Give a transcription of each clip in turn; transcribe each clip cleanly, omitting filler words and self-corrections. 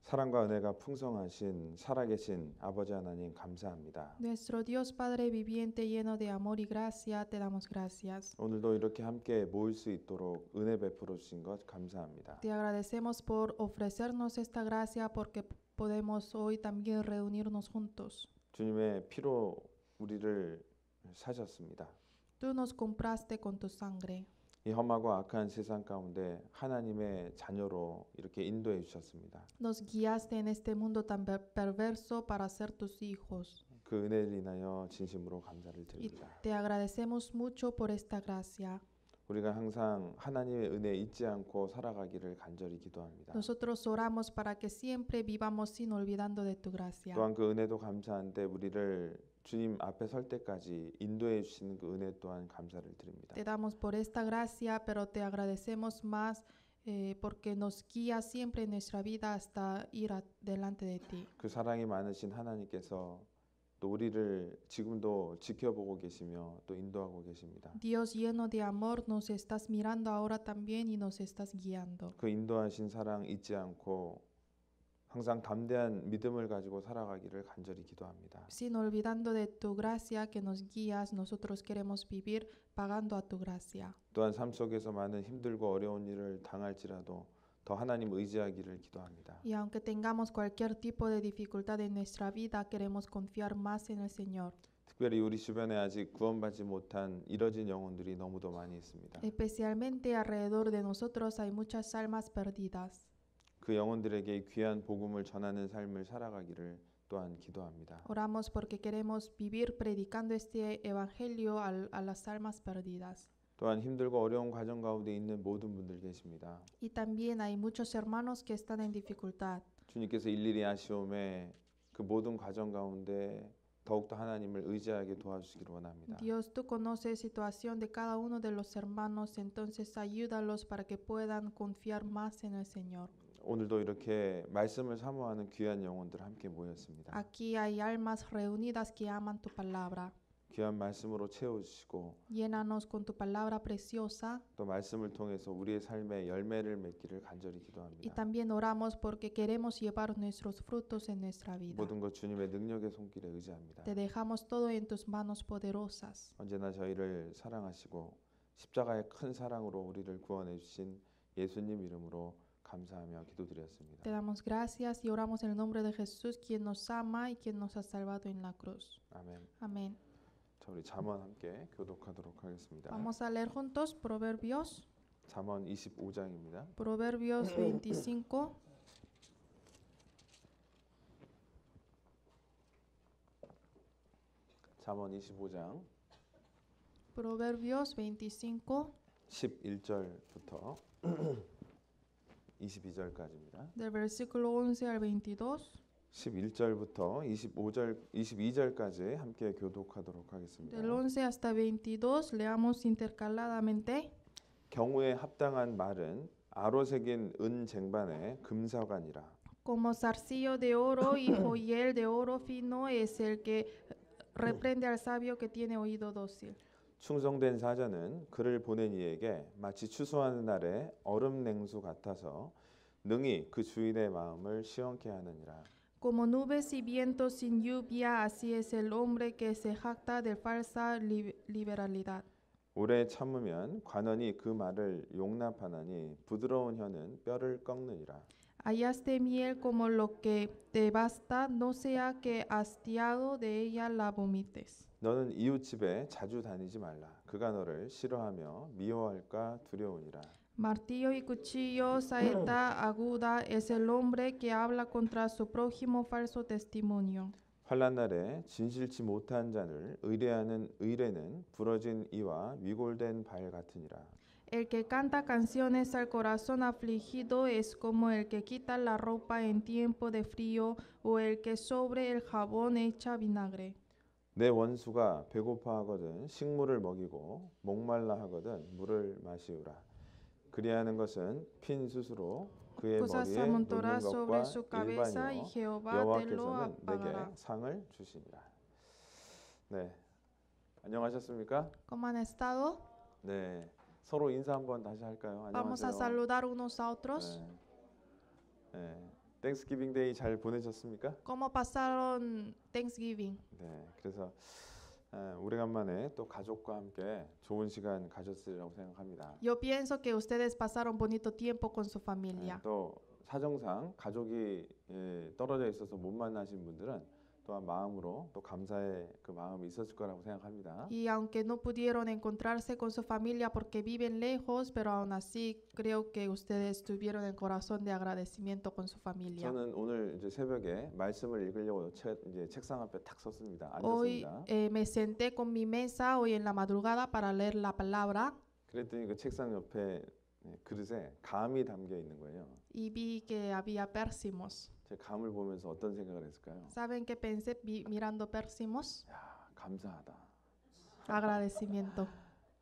사랑과 은혜가 풍성하신 살아계신 아버지 하나님 감사합니다. Nuestro Dios Padre viviente, lleno de amor y gracia, te damos gracias. 오늘도 이렇게 함께 모일 수 있도록 은혜 베풀어 주신 것 감사합니다. Te agradecemos por ofrecernos esta gracia porque podemos hoy también reunirnos juntos. 주님의 피로 우리를 사셨습니다. Tú nos compraste con tu sangre. 이 험하고 악한 세상 가운데 하나님의 자녀로 이렇게 인도해 주셨습니다. Nos guiaste en este mundo tan perverso para ser tus hijos. 그 은혜를 인하여 진심으로 감사를 Y 드립니다. te agradecemos mucho por esta gracia. 우리가 항상 하나님의 은혜 잊지 않고 살아가기를 간절히 기도합니다. Nosotros oramos para que siempre vivamos sin olvidando de tu gracia. 또한 그 은혜도 감사한데 우리를 주님 앞에 설 때까지 인도해 주시는 그 은혜 또한 감사를 드립니다. Te damos por esta gracia, pero te agradecemos más porque nos guía siempre en nuestra vida hasta ir delante de ti. 그 사랑이 많으신 하나님께서 또 우리를 지금도 지켜보고 계시며 또 인도하고 계십니다. Dios lleno de amor, nos estás mirando ahora también y nos estás guiando. 그 인도하신 사랑 잊지 않고 항상 담대한 믿음을 가지고 살아가기를 간절히 기도합니다. Sin olvidando de tu gracia que nos guías, nosotros queremos vivir pagando a tu gracia. 또한 삶 속에서 많은 힘들고 어려운 일을 당할지라도 더 하나님 의지하기를 기도합니다. Y aunque tengamos cualquier tipo de dificultad en nuestra vida, queremos confiar más en el Señor. 특별히 우리 주변에 아직 구원받지 못한 잃어진 영혼들이 너무도 많이 있습니다. Especialmente alrededor de nosotros hay muchas almas perdidas. 그 영혼들에게 귀한 복음을 전하는 삶을 살아가기를 또한 기도합니다. Oramos porque queremos vivir predicando este evangelio a las almas perdidas. 또한 힘들고 어려운 과정 가운데 있는 모든 분들 계십니다. Y también hay muchos hermanos que están en dificultad. 주님께서 일일이 아시오매 그 모든 과정 가운데 더욱더 하나님을 의지하게 도와주시기를 원합니다. Dios, tú conoces la situación de cada uno de los hermanos, entonces ayúdalos para que puedan confiar más en el Señor. 오늘도 이렇게 말씀을 사모하는 귀한 영혼들 함께 모였습니다. Aquí hay almas reunidas que aman tu palabra. 귀한 말씀으로 채워주시고 Llénanos con tu palabra preciosa. 또 말씀을 통해서 우리의 삶에 열매를 맺기를 간절히 Y 기도합니다. también oramos porque queremos llevar nuestros frutos en nuestra vida. 모든 것 주님의 능력의 손길에 의지합니다. Te dejamos todo en tus manos poderosas. 언제나 저희를 사랑하시고 십자가의 큰 사랑으로 우리를 구원해 주신 예수님 이름으로 감사하며 기도드렸습니다. Te damos gracias y oramos en el nombre de Jesús, quien nos ama y quien nos ha salvado en la cruz. 아멘. Amén. 자, 우리 잠언 함께 교독하도록 하겠습니다. Vamos a leer juntos Proverbios. 잠언 25장입니다. Proverbios 25. 잠언 25장 Proverbios 25, 11절부터 22절까지입니다. del versículo 11 al 22. 11절부터 22절까지 함께 교독하도록 하겠습니다. Del 11 hasta 22 leamos intercaladamente. 경우에 합당한 말은 아로 새긴 은 쟁반에 금사관이라. Como zarcillo de oro y joyel de oro fino es el que reprende al sabio que tiene oído dócil. 충성된 사자는 그를 보낸 이에게 마치 추수하는 날에 얼음 냉수 같아서 능히 그 주인의 마음을 시원케 하느니라. Como nubes y vientos sin lluvia, así es el hombre que se jacta de falsa liberalidad. 오래 참으면 관원이 그 말을 용납하나니 부드러운 혀는 뼈를 꺾느니라. Hallaste miel como lo que te basta, no sea que hastiado de ella la vomites. 너는 이웃 집에 자주 다니지 말라. 그가 너를 싫어하며 미워할까 두려우니라. Martillo y cuchillo, saeta aguda es el hombre que habla contra su prójimo falso testimonio. 환난 날에 진실치 못한 자를 의뢰하는 의뢰는 부러진 이와 위골된 발 같으니라. El que canta canciones al corazón afligido es como el que quita la ropa en tiempo de frío o el que sobre el jabón echa vinagre. 내 원수가 배고파하거든 식물을 먹이고 목말라 하거든 물을 마시우라. 그리하는 것은 핀 숯으로 그의 Cosas 머리에 amontonadas 놓는 sobre 것과 su cabeza y 일반이요 Jehová te lo 여호와께서는 내게 apagará. 상을 주시니라. 네, 안녕하셨습니까? ¿Cómo han estado? 네, 서로 인사 한번 다시 할까요? Vamos a 안녕하세요. saludar unos a otros. 네, 땡스기빙 데이 잘 보내셨습니까? ¿Cómo pasaron Thanksgiving? 네, 그래서 오래간만에 또 가족과 함께 좋은 시간 가졌으리라고 생각합니다. Yo pienso que ustedes pasaron bonito tiempo con su familia. 또 사정상 가족이 떨어져 있어서 못 만나신 분들은 또한 마음으로 또 감사의 그 마음이 있었을 거라고 생각합니다. Y aunque no pudieron encontrarse con su familia porque viven lejos, pero aún así creo que ustedes tuvieron el corazón de agradecimiento con su familia. 저는 오늘 이제 새벽에 말씀을 읽으려고 이제 책상 앞에 탁 섰습니다. Hoy 앉았습니다. me senté con mi mesa hoy en la madrugada para leer la palabra 그랬더니 그 책상 옆에 그릇에 감이 담겨 있는 거예요. y vi que había pérsimos. 제 감을 보면서 어떤 생각을 했을까요? ¿Saben qué pensé mirando pérsimos? 야, 감사하다. Agradecimiento.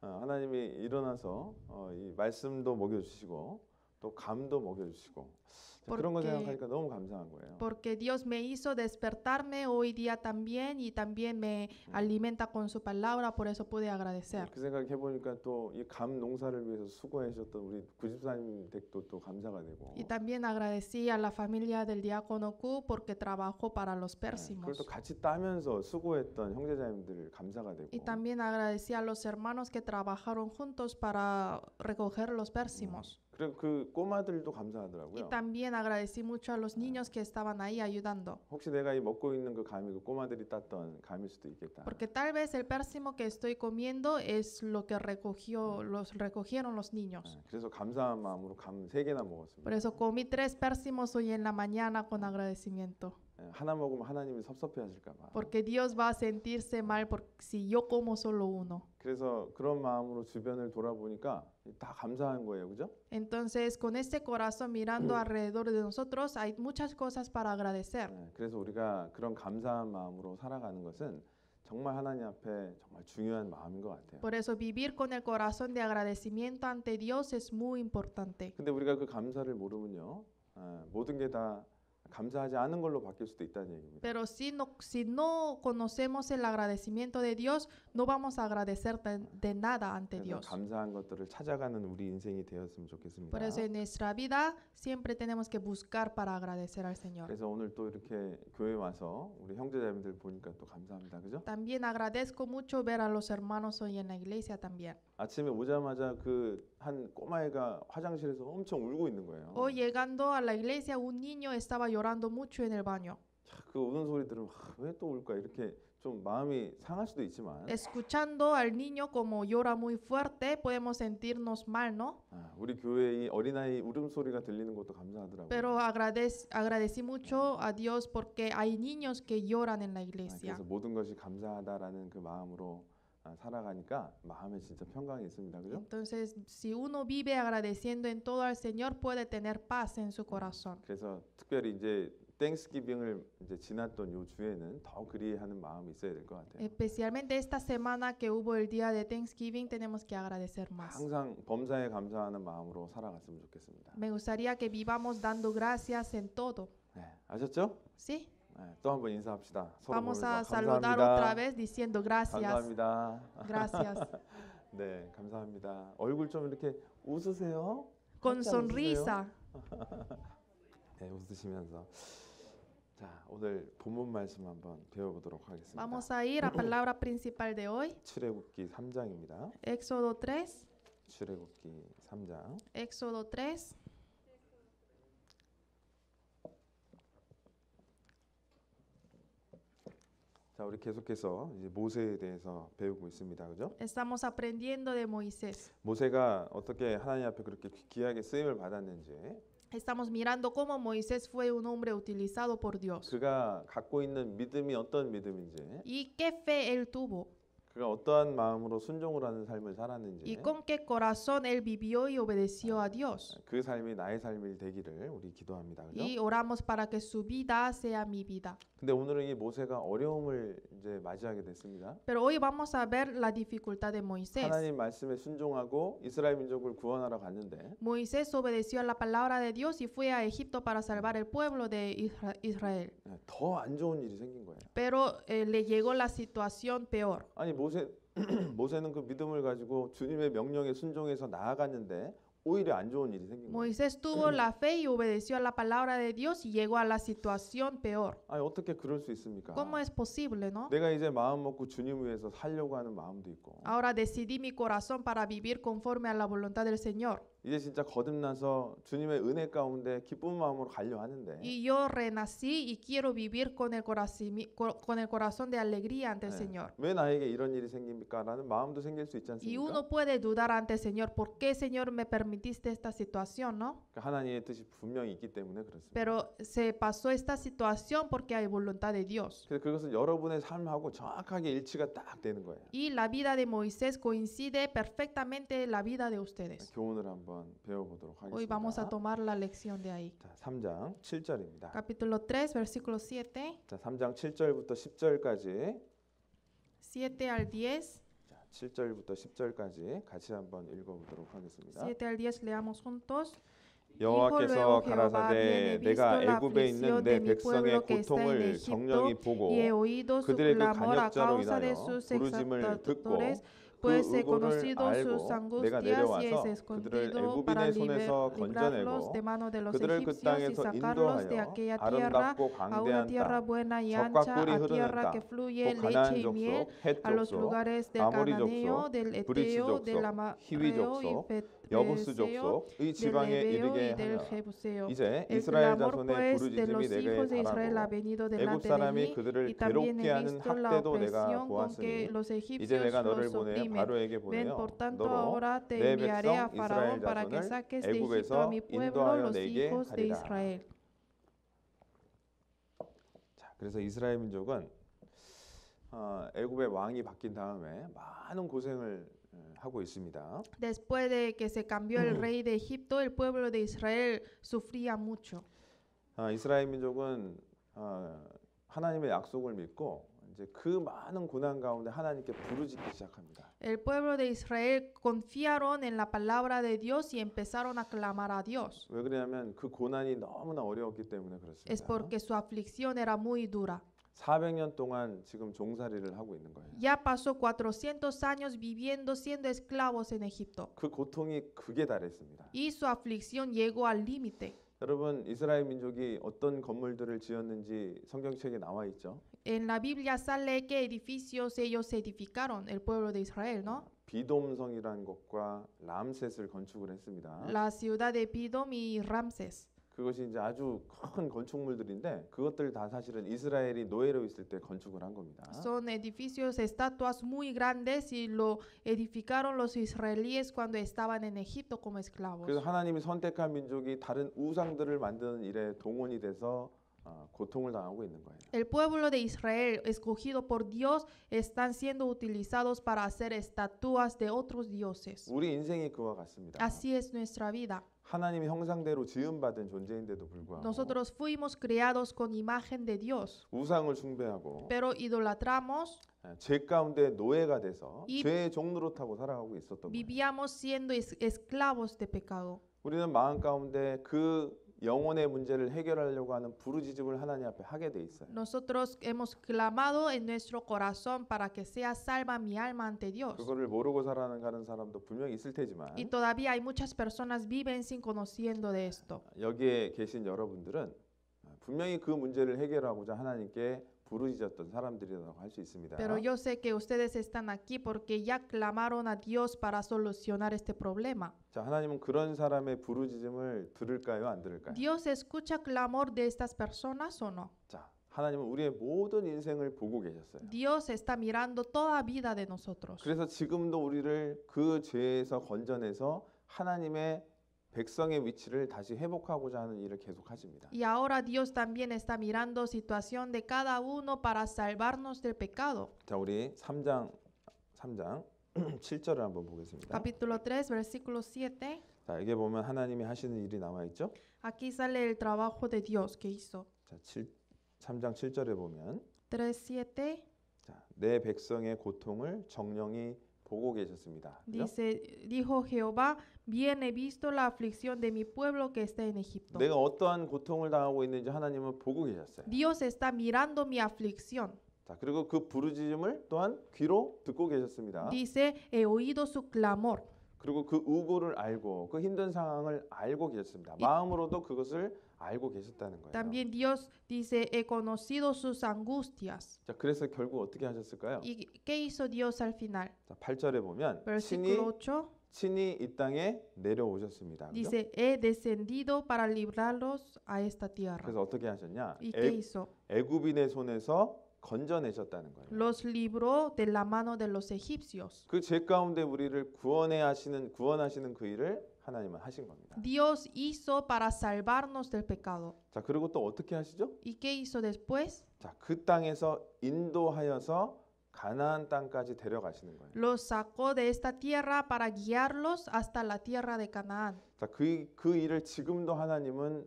하나님이 일어나서 이 말씀도 먹여주시고 또 감도 먹여주시고 그런 거 Porque- 생각하니까 너무 감사한 거예요. Porque Dios me hizo despertarme hoy día también y también me alimenta con su palabra, por eso pude agradecer. 그 생각해 보니까 또 이 감 농사를 위해서 수고하셨던 우리 구집사님 댁도 또 감사가 되고 Y también agradecí a la familia del diácono Q porque trabajó para los 그걸 pérsimos. 또 같이 따면서 수고했던 형제자매들 감사가 되고 Y también agradecí a los hermanos que trabajaron juntos para recoger los pérsimos. 그리고 그 꼬마들도 Y 감사하더라고요. también agradecí mucho a los niños que estaban ahí ayudando. 혹시 내가 이 먹고 있는 그 감이 그 꼬마들이 땄던 감일 수도 있겠다. Porque tal vez el pérsimo que estoy comiendo es lo que recogieron los niños. 그래서 감사한 마음으로 감 3개나 먹었습니다. Por eso comí 3 pérsimos hoy en la mañana con agradecimiento. 하나 먹으면 하나님이 섭섭해하실까 봐. Porque Dios va a sentirse mal si yo como solo uno. 그래서 그런 마음으로 주변을 돌아보니까 다 감사한 거예요, 그죠? Entonces, con este corazón mirando alrededor de nosotros, hay muchas cosas para agradecer. 그래서 우리가 그런 감사한 마음으로 살아가는 것은 정말 하나님 앞에 정말 중요한 마음인 것 같아요. Por eso vivir con el corazón de agradecimiento ante Dios es muy importante. 근데 우리가 그 감사를 모르면요, 모든 게 다 감사하지 않은 걸로 바뀔 수도 있다는 얘기입니다. Pero si no conocemos el agradecimiento de Dios, no vamos a agradecer de nada ante 그래서 Dios. 감사한 것들을 찾아가는 우리 인생이 되었으면 좋겠습니다. Por eso en nuestra vida siempre tenemos que buscar para agradecer al Señor. 그래서 오늘 또 이렇게 교회 와서 우리 형제자매들 보니까 또 감사합니다, 그죠? También agradezco mucho ver a los hermanos hoy en la iglesia también. 아침에 오자마자 그 한 꼬마애가 화장실에서 엄청 울고 있는 거예요. Hoy llegando a la iglesia, un niño estaba llorando mucho en el baño. 그 우는 소리 들으면 왜 또 울까 이렇게 좀 마음이 상할 수도 있지만 Escuchando al niño como llora muy fuerte, podemos sentirnos mal, ¿no? 우리 교회의 어린아이 울음소리가 들리는 것도 감사하더라고요. Pero agradecí mucho a Dios porque hay niños que lloran en la iglesia. 그래서 모든 것이 감사하다라는 그 마음으로 살아가니까 마음에 진짜 평강이 있습니다. 그죠? Entonces, si uno vive agradeciendo en todo al Señor, puede tener paz en su corazón. 그래서 특별히 이제 땡스기빙을 이제 지났던 요 주에는 더 그리하는 마음이 있어야 될 것 같아요. Especialmente esta semana que hubo el día de Thanksgiving, tenemos que agradecer más. 항상 범사에 감사하는 마음으로 살아갔으면 좋겠습니다. Me gustaría que vivamos dando gracias en todo. 네, 아셨죠? ¿Sí? 네, 또 한번 인사합시다. 서로 Vamos 보면서 a saludar otra vez diciendo gracias. 감사합니다. Gracias. 네, 감사합니다. 얼굴 좀 이렇게 웃으세요. Con 살짝 sonrisa. 웃으세요. 네, 웃으시면서 자, 오늘 본문 말씀 한번 배워보도록 하겠습니다. Vamos a ir a palabra principal de hoy, 출애굽기 3장입니다. Éxodo 3. 출애굽기 3장. Éxodo 3. 자, 우리 계속해서 이제 모세에 대해서 배우고 있습니다. 그죠? Estamos aprendiendo de Moisés. 모세가 어떻게 하나님 앞에 그렇게 귀하게 쓰임을 받았는지, Estamos mirando cómo Moisés fue un hombre utilizado por Dios 그가 갖고 있는 믿음이 어떤 믿음인지, y qué fe él tuvo 그가 어떠한 마음으로 순종을 하는 삶을 살았는지, y con qué corazón él vivió y obedeció a Dios. 그 삶이 나의 삶이 되기를 우리 기도합니다. 그죠? Y oramos para que su vida sea mi vida. 근데 오늘은 이 모세가 어려움을 이제 맞이하게 됐습니다. Pero hoy vamos a ver la dificultad de Moisés. 하나님 말씀에 순종하고 이스라엘 민족을 구원하러 갔는데 Moisés obedeció a la palabra de Dios y fue a Egipto para salvar el pueblo de Israel. 더 안 좋은 일이 생긴 거예요. Pero le llegó la situación peor. 아니 모세는 그 믿음을 가지고 주님의 명령에 순종해서 나아갔는데 오히려 안 좋은 일이 생긴 거예요. Moisés tuvo la fe y obedeció a la palabra de Dios y llegó a la situación peor. 아니 어떻게 그럴 수 있습니까? ¿Cómo es posible, no? 내가 이제 마음 먹고 주님 위해서 살려고 하는 마음도 있고 Ahora decidí mi corazón para vivir conforme a la voluntad del Señor. 이제 진짜 거듭나서 주님의 은혜 가운데 기쁜 마음으로 가려 하는데 Y yo renací y quiero vivir con el corazón de alegría ante el 네. Señor. 왜 나에게 이런 일이 생깁니까? 라는 마음도 생길 수 있지 Y 않습니까? uno puede dudar ante el Señor, ¿por qué, Señor, me permitiste esta situación, no? 그러니까 하나님의 뜻이 분명히 있기 때문에 그렇습니다. Pero se pasó esta situación porque hay voluntad de Dios. 그래서 그것은 여러분의 삶하고 정확하게 일치가 딱 되는 거예요. Y la vida de Moisés coincide perfectamente la vida de ustedes. 교훈을 한번 배워보도록 Hoy vamos a 하겠습니다. tomar la lección de ahí. 자, 3장 7절입니다. Capítulo 3, versículo 7, 자, 3장 7절부터 10절까지 7 al 10. 7절부터 10절까지 같이 한번 읽어보도록 하겠습니다. 7 al 10 leamos juntos. 여호와께서 가라사대 내가 애굽에 있는 내 백성의 고통을 정령이 보고 y he oído su 그들의 그 clamor a 간역자로 causa de 인하여 sus 부르짐을 듣고 exaltadores, 그 pues he 의고를 conocido sus 알고 내가 angustias y es 내려와서 그들을 escondido para 애굽인의 손에서 librarlos 건져내고 de mano de los 그들을 그 egipcios y 땅에서 sacarlos de 인도하여 aquella tierra 아름답고 a una 광대한 tierra 땅, buena y 젖과 ancha, 꿀이 a 흐르는 tierra 땅, que 또 fluye leche 가나안 y miel, 족속, 헷 a los 족속, lugares del 아모리 cananeo, 족속, del 브리스 eteo, del 족속, 히위 amorreo y 족속, 여부스 fereceo, 족속 이 del 지방에 ebeo 이르게 y del 하라. jebuseo. 이제 El 이스라엘 clamor 자손의 pues de 부르짖음이 los 내게 hijos de Israel ha 달하고 venido 애굽 delante de 사람이 mí 그들을 y también 괴롭게 he 하는 visto la 학대도 내가 opresión con que 보았으니 los 이제 egipcios 내가 너를 los 보내 oprimen. 바로에게 Ven, 보내어 por tanto, 너로 ahora te 내 enviaré a 백성 이스라엘 Faraón para que 자손을 saques de Egipto a mi 애굽에서 pueblo, 인도하여 los 내게 hijos de 하리라. Israel. 자, 그래서 이스라엘 민족은 애굽의 왕이 바뀐 다음에 많은 고생을 하고 있습니다. Después de que se cambió el rey de Egipto, el pueblo de Israel sufría mucho. 이스라엘 민족은 하나님의 약속을 믿고 이제 그 많은 고난 가운데 하나님께 부르짖기 시작합니다. El pueblo de Israel confiaron en la palabra de Dios y empezaron a clamar a Dios. 왜 그러냐면 그 고난이 너무나 어려웠기 때문에 그렇습니다. Es porque su aflicción era muy dura. 400년 동안 지금 종살이를 하고 있는 거예요. Ya pasó 400 años viviendo siendo esclavos en Egipto. 그 고통이 극에 달했습니다. Y su aflicción llegó al límite. 여러분 이스라엘 민족이 어떤 건물들을 지었는지 성경책에 나와 있죠. En la Biblia sale qué edificios ellos edificaron, el pueblo de Israel, ¿no? 비돔성이라는 곳과 람셋을 건축을 했습니다. La ciudad de Pidom y Ramses. 그것이 이제 아주 큰 건축물들인데 그것들 다 사실은 이스라엘이 노예로 있을 때 건축을 한 겁니다. Son edificios, estatuas muy grandes y lo edificaron los israelíes cuando estaban en Egipto como esclavos. 그래서 하나님이 선택한 민족이 다른 우상들을 만드는 일에 동원이 돼서 고통을 당하고 있는 거예요. El pueblo de Israel, escogido por Dios, están siendo utilizados para hacer estatuas de otros dioses. 우리 인생이 그와 같습니다. Así es nuestra vida. 하나님의 형상대로 지음받은 존재인데도 불구하고 Nosotros fuimos creados con imagen de Dios, 우상을 숭배하고 pero idolatramos, 죄 가운데 노예가 돼서 이- 죄의 종로로 타고 살아가고 있었던 거예요. vivíamos siendo esclavos de pecado. 우리는 마음 가운데 그 영혼의 문제를 해결하려고 하는 부르짖음을 하나님 앞에 하게 돼 있어요. Nosotros hemos clamado en nuestro corazón para que sea salva mi alma ante Dios. 그거를 모르고 살아가는 sa람도 분명히 있을 테지만 Y todavía hay muchas personas viven sin conociendo de esto. 여기에 계신 여러분들은 분명히 그 문제를 해결하고자 하나님께 부르짖었던 사람들이라고 할 수 있습니다. Pero yo sé que ustedes están aquí porque ya clamaron a Dios para solucionar este problema. 자, 하나님은 그런 사람의 부르짖음을 들을까요, 안 들을까요? ¿Dios escucha clamor de estas personas o no? 자, 하나님은 우리의 모든 인생을 보고 계셨어요. Dios está mirando toda vida de nosotros. 그래서 지금도 우리를 그 죄에서 건져내서 하나님의 백성의 위치를 다시 회복하고자 하는 일을 계속 하십니다. Y ahora Dios también está mirando situación de cada uno para salvarnos del pecado. 자, 우리 3장 7절을 한번 보겠습니다. Capítulo 3, versículo 7. 자, 여기 보면 하나님이 하시는 일이 나와 있죠? Aquí sale el trabajo de Dios que hizo. 자, 3장 7절에 보면 3:7 자, 내 백성의 고통을 정령이 보고 계셨습니다. 그죠? dice, dijo Jehová, bien he visto la aflicción de mi pueblo que está en Egipto. 내가 어떠한 고통을 당하고 있는지 하나님은 보고 계셨어요. Dios está mirando mi aflicción. 자, 그리고 그 부르짖음을 또한 귀로 듣고 계셨습니다. Dice, he oído su clamor. 그리고 그 우고를 알고 그 힘든 상황을 알고 계셨습니다. 마음으로도 그것을 알고 계셨다는 거예요. También Dios dice, he conocido sus angustias. 자, 그래서 결국 어떻게 하셨을까요? ¿Y qué hizo Dios al final? 자, 8절에 보면 Versículo 8 친히 이 땅에 내려오셨습니다. 그죠? dice, he descendido para librarlos a esta tierra. 그래서 어떻게 하셨냐? ¿Y qué hizo? 애굽인의 손에서 건져내셨다는 거예요. Los libró de la mano de los egipcios. 그 죄 가운데 우리를 구원하시는 그 일을 하나님은 하신 겁니다. Dios hizo para salvarnos del pecado. 자, 그리고 또 어떻게 하시죠? ¿Y qué hizo después? 자, 그 땅에서 인도하여서 가나안 땅까지 데려가시는 거예요. Los sacó de esta tierra para guiarlos hasta la tierra de Canaán. 자, 그 일을 지금도 하나님은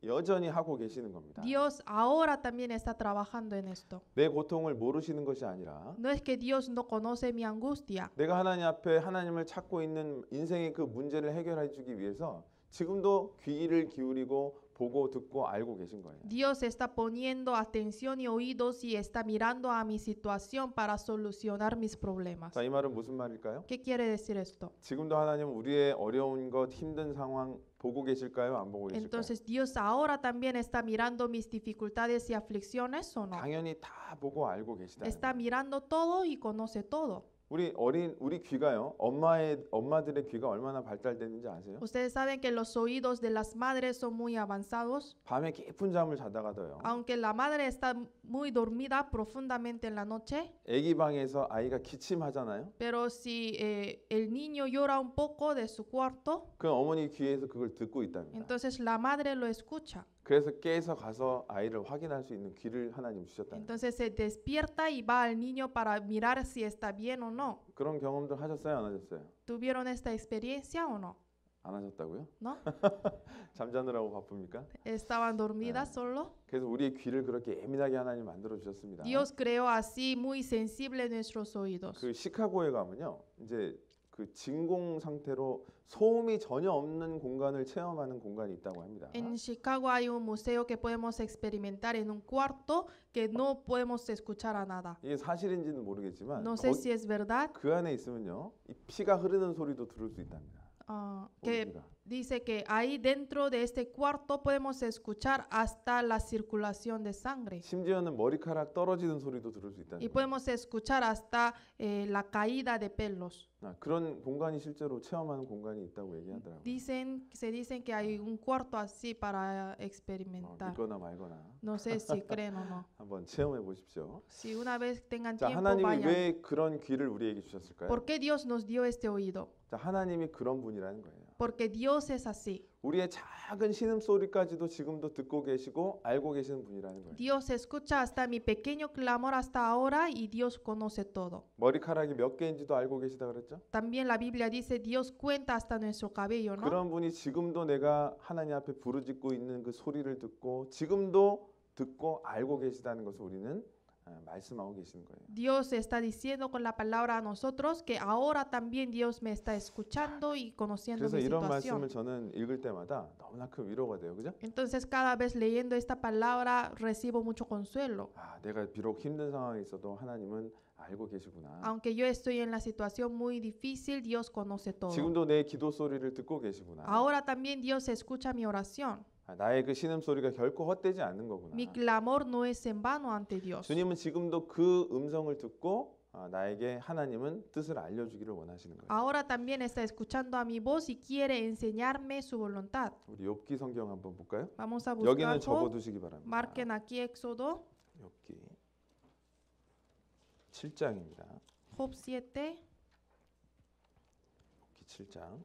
여전히 하고 계시는 겁니다. Dios ahora también está trabajando en esto. 내 고통을 모르시는 것이 아니라 No es que Dios no conoce mi angustia. 내가 하나님 앞에 하나님을 찾고 있는 인생의 그 문제를 해결해 주기 위해서 지금도 귀를 기울이고 보고 듣고 알고 계신 거예요. Dios está poniendo atención y oídos y está mirando a mi situación para solucionar mis problemas. 자, 이 말은 무슨 말일까요? ¿Qué quiere decir esto? 지금도 하나님은 우리의 어려운 것, 힘든 상황 보고 계실까요? 안 보고 계실까요? Entonces Dios ahora también está mirando mis dificultades y aflicciones o no. 당연히 다 보고 알고 계시다는 Está 거예요. mirando todo y conoce todo. 우리 귀가요. 엄마들의 귀가 얼마나 발달됐는지 아세요? Ustedes saben que los oídos de las madres son muy avanzados. 밤에 깊은 잠을 자다가도요. Aunque la madre está muy dormida profundamente en la noche, 아기 방에서 아이가 기침하잖아요. pero si el niño llora un poco de su cuarto, 그 어머니 귀에서 그걸 듣고 있답니다. entonces la madre lo escucha. 그래서 깨서 가서 아이를 확인할 수 있는 귀를 하나님 주셨다는 거예요. Entonces se despierta y va al niño para mirar si está bien o no. 그런 경험들 하셨어요? 안 하셨어요? ¿Tuvieron esta experiencia o no? 안 하셨다고요? ¿No? 잠자느라고 바쁩니까? ¿Estaban dormidas solo? 그래서 우리의 귀를 그렇게 예민하게 하나님 만들어 주셨습니다. Dios creó así muy sensible nuestros oídos. 그 시카고에 가면요. 이제 그 진공 상태로 소음이 전혀 없는 공간을 체험하는 공간이 있다고 합니다. En Chicago hay un museo que podemos experimentar en un cuarto que no podemos escuchar a nada. 이게 사실인지는 모르겠지만 No sé si es verdad. 그 안에 있으면요. 이 피가 흐르는 소리도 들을 수 있답니다. Que 우리가. dice que ahí dentro de este cuarto podemos escuchar hasta la circulación de sangre. 심지어는 머리카락 떨어지는 소리도 들을 수 있다는 Y 거예요. podemos escuchar hasta la caída de pelos. 그런 공간이 실제로 체험하는 공간이 있다고 얘기하더라고요. Se dicen que hay un cuarto así para experimentar. 믿거나 말거나 No sé si creen o no. 한번 체험해 보십시오. Si una vez tengan 자, tiempo, 하나님이 vayan. 왜 그런 귀를 우리에게 주셨을까요? ¿Por qué Dios nos dio este oído? 자, 하나님이 그런 분이라는 거예요. Porque Dios es así. 우리의 작은 신음소리까지도 지금도 듣고 계시고 알고 계시는 분이라는 거예요. Dios escucha hasta mi pequeño clamor hasta ahora y Dios conoce todo. 머리카락이 몇 개인지도 알고 계시다 그랬죠? También la Biblia dice Dios cuenta hasta nuestro cabello, ¿no? 그런 분이 지금도 내가 하나님 앞에 부르짖고 있는 그 소리를 듣고 지금도 듣고 알고 계시다는 것을 우리는 말씀하고 계시는 거예요. Dios está diciendo con la palabra a nosotros que ahora también Dios me está escuchando y conociendo 그래서 mi 이런 situación. 말씀을 저는 읽을 때마다 너무나 큰 위로가 돼요. 그죠? Entonces cada vez leyendo esta palabra recibo mucho consuelo. 내가 비록 힘든 상황에 있어도 하나님은 알고 계시구나. Aunque yo estoy en la situación muy difícil, Dios conoce todo. 지금도 내 기도 소리를 듣고 계시구나. Ahora también Dios escucha mi oración. 나의 그 신음소리가 결코 헛되지 않는 거구나. Mi clamor no es en vano ante Dios. 주님은 지금도 그 음성을 듣고 나에게 하나님은 뜻을 알려주기를 원하시는 거예요. Ahora también está escuchando a mi voz y quiere enseñarme su voluntad. 우리 욥기 성경 한번 볼까요? Vamos a buscar 여기는 Job. 적어두시기 바랍니다. Marquen aquí Éxodo, 욥기 7장입니다. Job 7. 욥기 7장.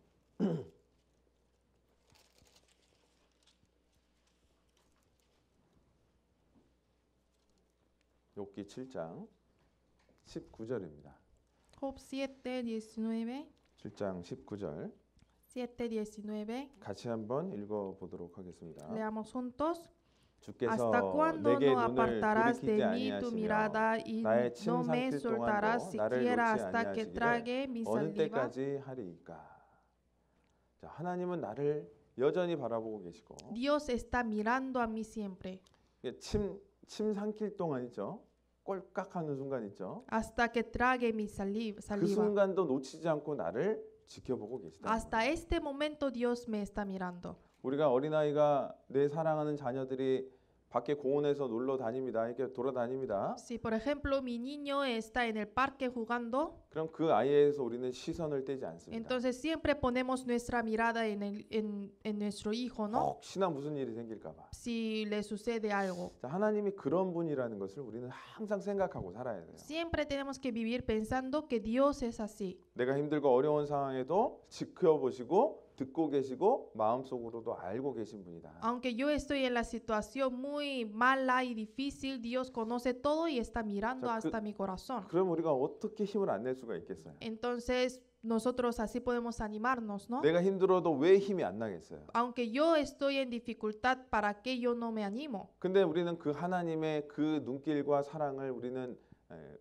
욥기 7장 19절입니다. Job 7:19. 7장 19절 7:19. 같이 한번 읽어 보도록 하겠습니다. Leamos juntos. 주께서 ¿Hasta cuándo 내게 no 눈을 apartarás 돌이키지 de mí tu 아니하시며 mirada y 나의 침 no me 삼킬 soltarás 동안도 나를 siquiera 놓지 hasta que 아니하시기를 trague mi 어느 saliva? 때까지 하리이까? 자, 하나님은 나를 여전히 바라보고 계시고 Dios está mirando a mí siempre. 이게 침 삼킬 동안 있죠. 꼴깍하는 순간 있죠. Hasta que trague mi 그 saliva. 순간도 놓치지 않고 나를 지켜보고 계시다. Hasta este momento Dios me está mirando. 우리가 어린아이가 내 사랑하는 자녀들이 밖에 공원에서 놀러 다닙니다. 이렇게 돌아다닙니다. Si por ejemplo mi niño está en el parque jugando, 그럼 그 아이에서 우리는 시선을 떼지 않습니다. entonces siempre ponemos nuestra mirada en nuestro hijo, ¿no? 혹시나 무슨 일이 생길까 봐. Si le sucede algo. 자, 하나님이 그런 분이라는 것을 우리는 항상 생각하고 살아야 돼요. Siempre tenemos que vivir pensando que Dios es así. 내가 힘들고 어려운 상황에도 지켜보시고 듣고 계시고 마음속으로도 알고 계신 분이다. Aunque yo estoy en la situación muy mala y difícil, Dios conoce todo y está mirando hasta mi corazón. 그럼 우리가 어떻게 힘을 안 낼 수가 있겠어요? Entonces, nosotros así podemos animarnos, ¿no? 내가 힘들어도 왜 힘이 안 나겠어요? Aunque yo estoy en dificultad, ¿para qué yo no me animo? 근데 우리는 그 하나님의 그 눈길과 사랑을 우리는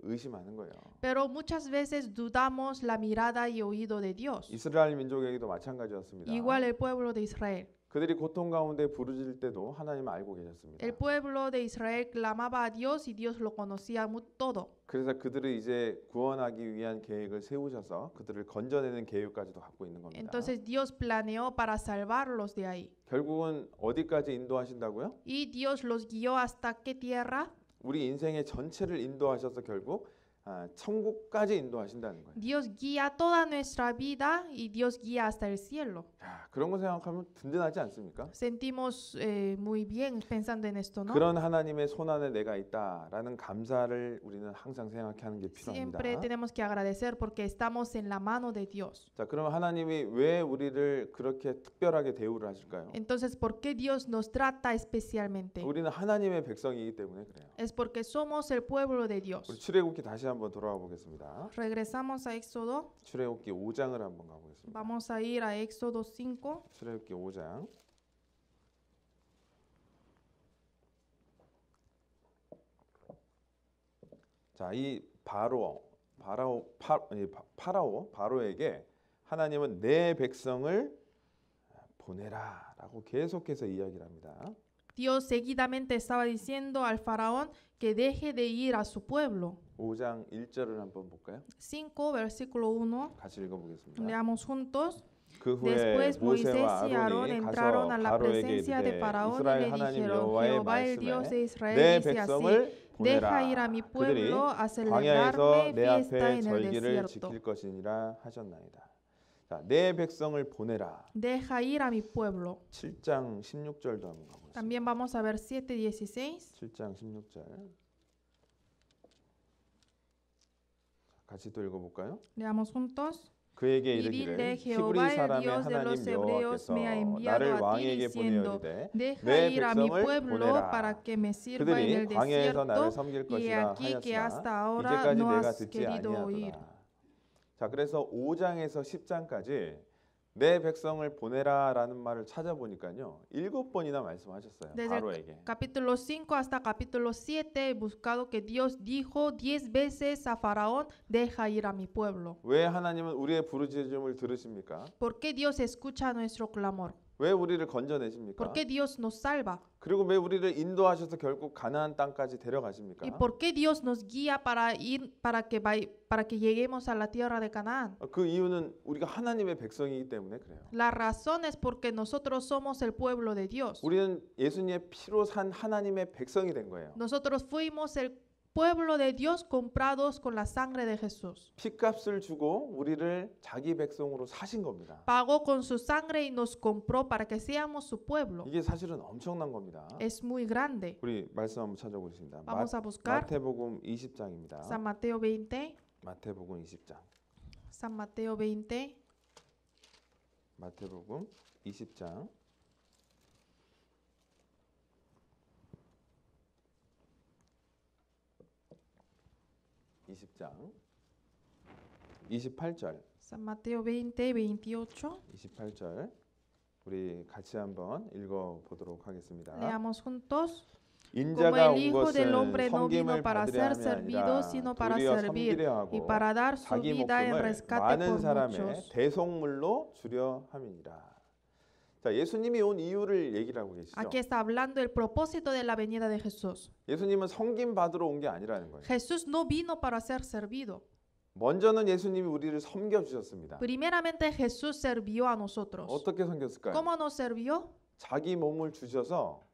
의심하는 거예요. Pero muchas veces dudamos la mirada y oído de Dios. 이스라엘 민족에게도 마찬가지였습니다. Igual el pueblo de Israel. 그들이 고통 가운데 부르짖을 때도 하나님은 알고 계셨습니다. El pueblo de Israel clamaba a Dios y Dios lo conocía todo. 그래서 그들을 이제 구원하기 위한 계획을 세우셔서 그들을 건져내는 계획까지도 갖고 있는 겁니다. Entonces Dios planeó para salvarlos de ahí. 결국은 어디까지 인도하신다고요? Y Dios los guió hasta qué tierra? 우리 인생의 전체를 인도하셔서 결국 천국까지 인도하신다는 거예요. Dios guía toda nuestra vida y Dios guía hasta el cielo. 야, 그런 거 생각하면 든든하지 않습니까? Sentimos muy bien pensando en esto, ¿no? 그런 하나님의 손안에 내가 있다라는 감사를 우리는 항상 생각해 하는 게 필요합니다. Siempre tenemos que agradecer porque estamos en la mano de Dios. 자, 그럼 하나님이 왜 우리를 그렇게 특별하게 대우를 하실까요? Entonces, ¿por qué Dios nos trata especialmente? 우리는 하나님의 백성이기 때문에 그래요. Es porque somos el pueblo de 우리 Dios. 출애굽기 다시 한번 돌아와 보겠습니다. Regresamos a Éxodo. 출애굽기 5장을 한번 가보겠습니다. Vamos a ir a Éxodo 5. 출애굽기 5장. 자, 이 바로에게 하나님은 내 백성을 보내라라고 계속해서 이야기를 합니다. Dios seguidamente estaba diciendo al faraón que deje de ir a su pueblo. 5장 1절을 한번 볼까요? 5, versículo 1. 같이 읽어보겠습니다. Leamos juntos. 그 후에 Después Moisés 모세와 y Aarón 아론이 entraron 가서 a la 바로에게 presencia de 이르되 Faraón y 이스라엘 le 하나님 dijeron, 여호와의 Jehová el Dios de 말씀에 Israel 내 dice así, 백성을 deja ir a 보내라. mi 그들이 pueblo a 광야에서 celebrarme 내 fiesta 앞에 en el 절기를 desierto. 지킬 것이니라 하셨나이다. 자, 내 백성을 보내라. Deja ir a mi pueblo. 7장 16절도 한번 가보겠습니다. También vamos a ver 7:16. 7장 16절. 같이 또 읽어볼까요? Leamos juntos. 그에게 Y 이르기를 dile, 히브리 Jehová el 사람의 Dios de los 하나님 hebreos 여호와께서 me ha enviado 나를 a ti 왕에게 diciendo, 보내어리되 deja 내 ir a mi 백성을 pueblo 보내라. para que me sirva en el 그들이 광야에서 나를 desierto. 섬길 Y 것이라 aquí que hasta 하였으나 ahora 이제까지 no 내가 has 듣지 querido oír. 아니하더라. 자, 그래서 5장에서 10장까지 내 백성을 보내라라는 말을 찾아보니까요 7번이나 말씀하셨어요. Desde 바로에게. el capítulo 5 hasta capítulo 7 he buscado que Dios dijo 10 veces a Faraón, deja ir a mi pueblo. 왜 하나님은 우리의 부르짖음을 들으십니까? ¿Por qué Dios escucha nuestro clamor? 왜 우리를 건져내십니까? ¿Por qué Dios nos salva? 그리고 왜 우리를 인도하셔서 결국 가나안 땅까지 데려가십니까? ¿Y por qué Dios nos guía para ir para que lleguemos a la tierra de Canaán? 그 이유는 우리가 하나님의 백성이기 때문에 그래요. La razón es porque nosotros somos el pueblo de Dios. 우리는 예수님의 피로 산 하나님의 백성이 된 거예요. Nosotros fuimos el pueblo de Dios comprados con la sangre de Jesús. 피값을 주고 우리를 자기 백성으로 사신 겁니다. Pagó con su sangre y nos compró para que seamos su pueblo. 이게 사실은 엄청난 겁니다. Es muy grande. 우리 말씀 한번 찾아보겠습니다. Vamos a buscar 마태복음 20장입니다. San Mateo 20. 마태복음 20장. San Mateo 20. 마태복음 20장. (20장) 28절. San Mateo 20, 28. 28절. 우리 같이 한번 읽어 보도록 하겠습니다. Leamos juntos. Como 인자가 el 온 Hijo del 것은 Hombre no vino 섬김을 para 받으려 ser 함이 servido, 아니라 sino para 도리어 servir 섬기려 y 하고 para dar su 자기 vida en 목숨을 rescate 많은 por 사람의 muchos. 대속물로 주려 함이니라. 자, 예수님이 온 이유를 얘기를 하고 계시죠. Aquí está hablando el propósito de la venida de Jesús. 예수님은 섬김 받으러 온 게 아니라는 거예요. Jesús no vino para ser servido. 먼저는 예수님이 우리를 섬겨 주셨습니다. Primeramente Jesús sirvió a nosotros. 어떻게 섬겼을까요? ¿Cómo nos sirvió? 자기 몸을 주셔서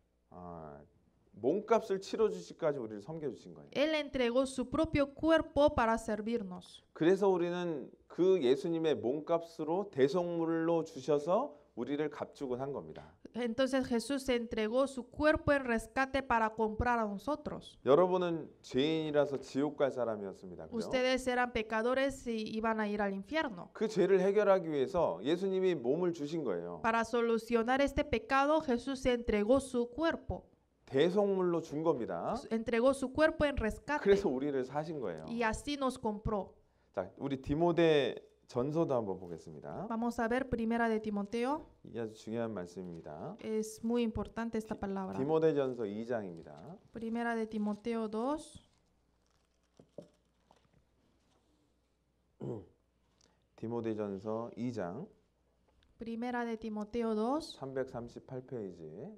몸값을 치러 주시까지 우리를 섬겨 주신 거예요. Él entregó su propio cuerpo para servirnos. 그래서 우리는 그 예수님의 몸값으로 대속물로 주셔서 우리를 값주곤 한 겁니다. Entonces Jesús se entregó su cuerpo en rescate para comprar a nosotros. 여러분은 죄인이라서 지옥 갈 사람이었습니다. 그죠? Ustedes eran pecadores y iban a ir al infierno. 그 죄를 해결하기 위해서 예수님이 몸을 주신 거예요. Para solucionar este pecado, Jesús se entregó su cuerpo. 대속물로 준 겁니다. Entregó su cuerpo en rescate. 그래서 우리를 사신 거예요. Y así nos compró. 자, 우리 디모데 전서도 한번 보겠습니다. Vamos a ver Primera de Timoteo. 이 아주 중요한 말씀입니다. Es muy importante esta palabra. 디모데 전서 2장입니다. Primera de Timoteo 2. 디모데 전서 2장 Primera de Timoteo 2. 338페이지.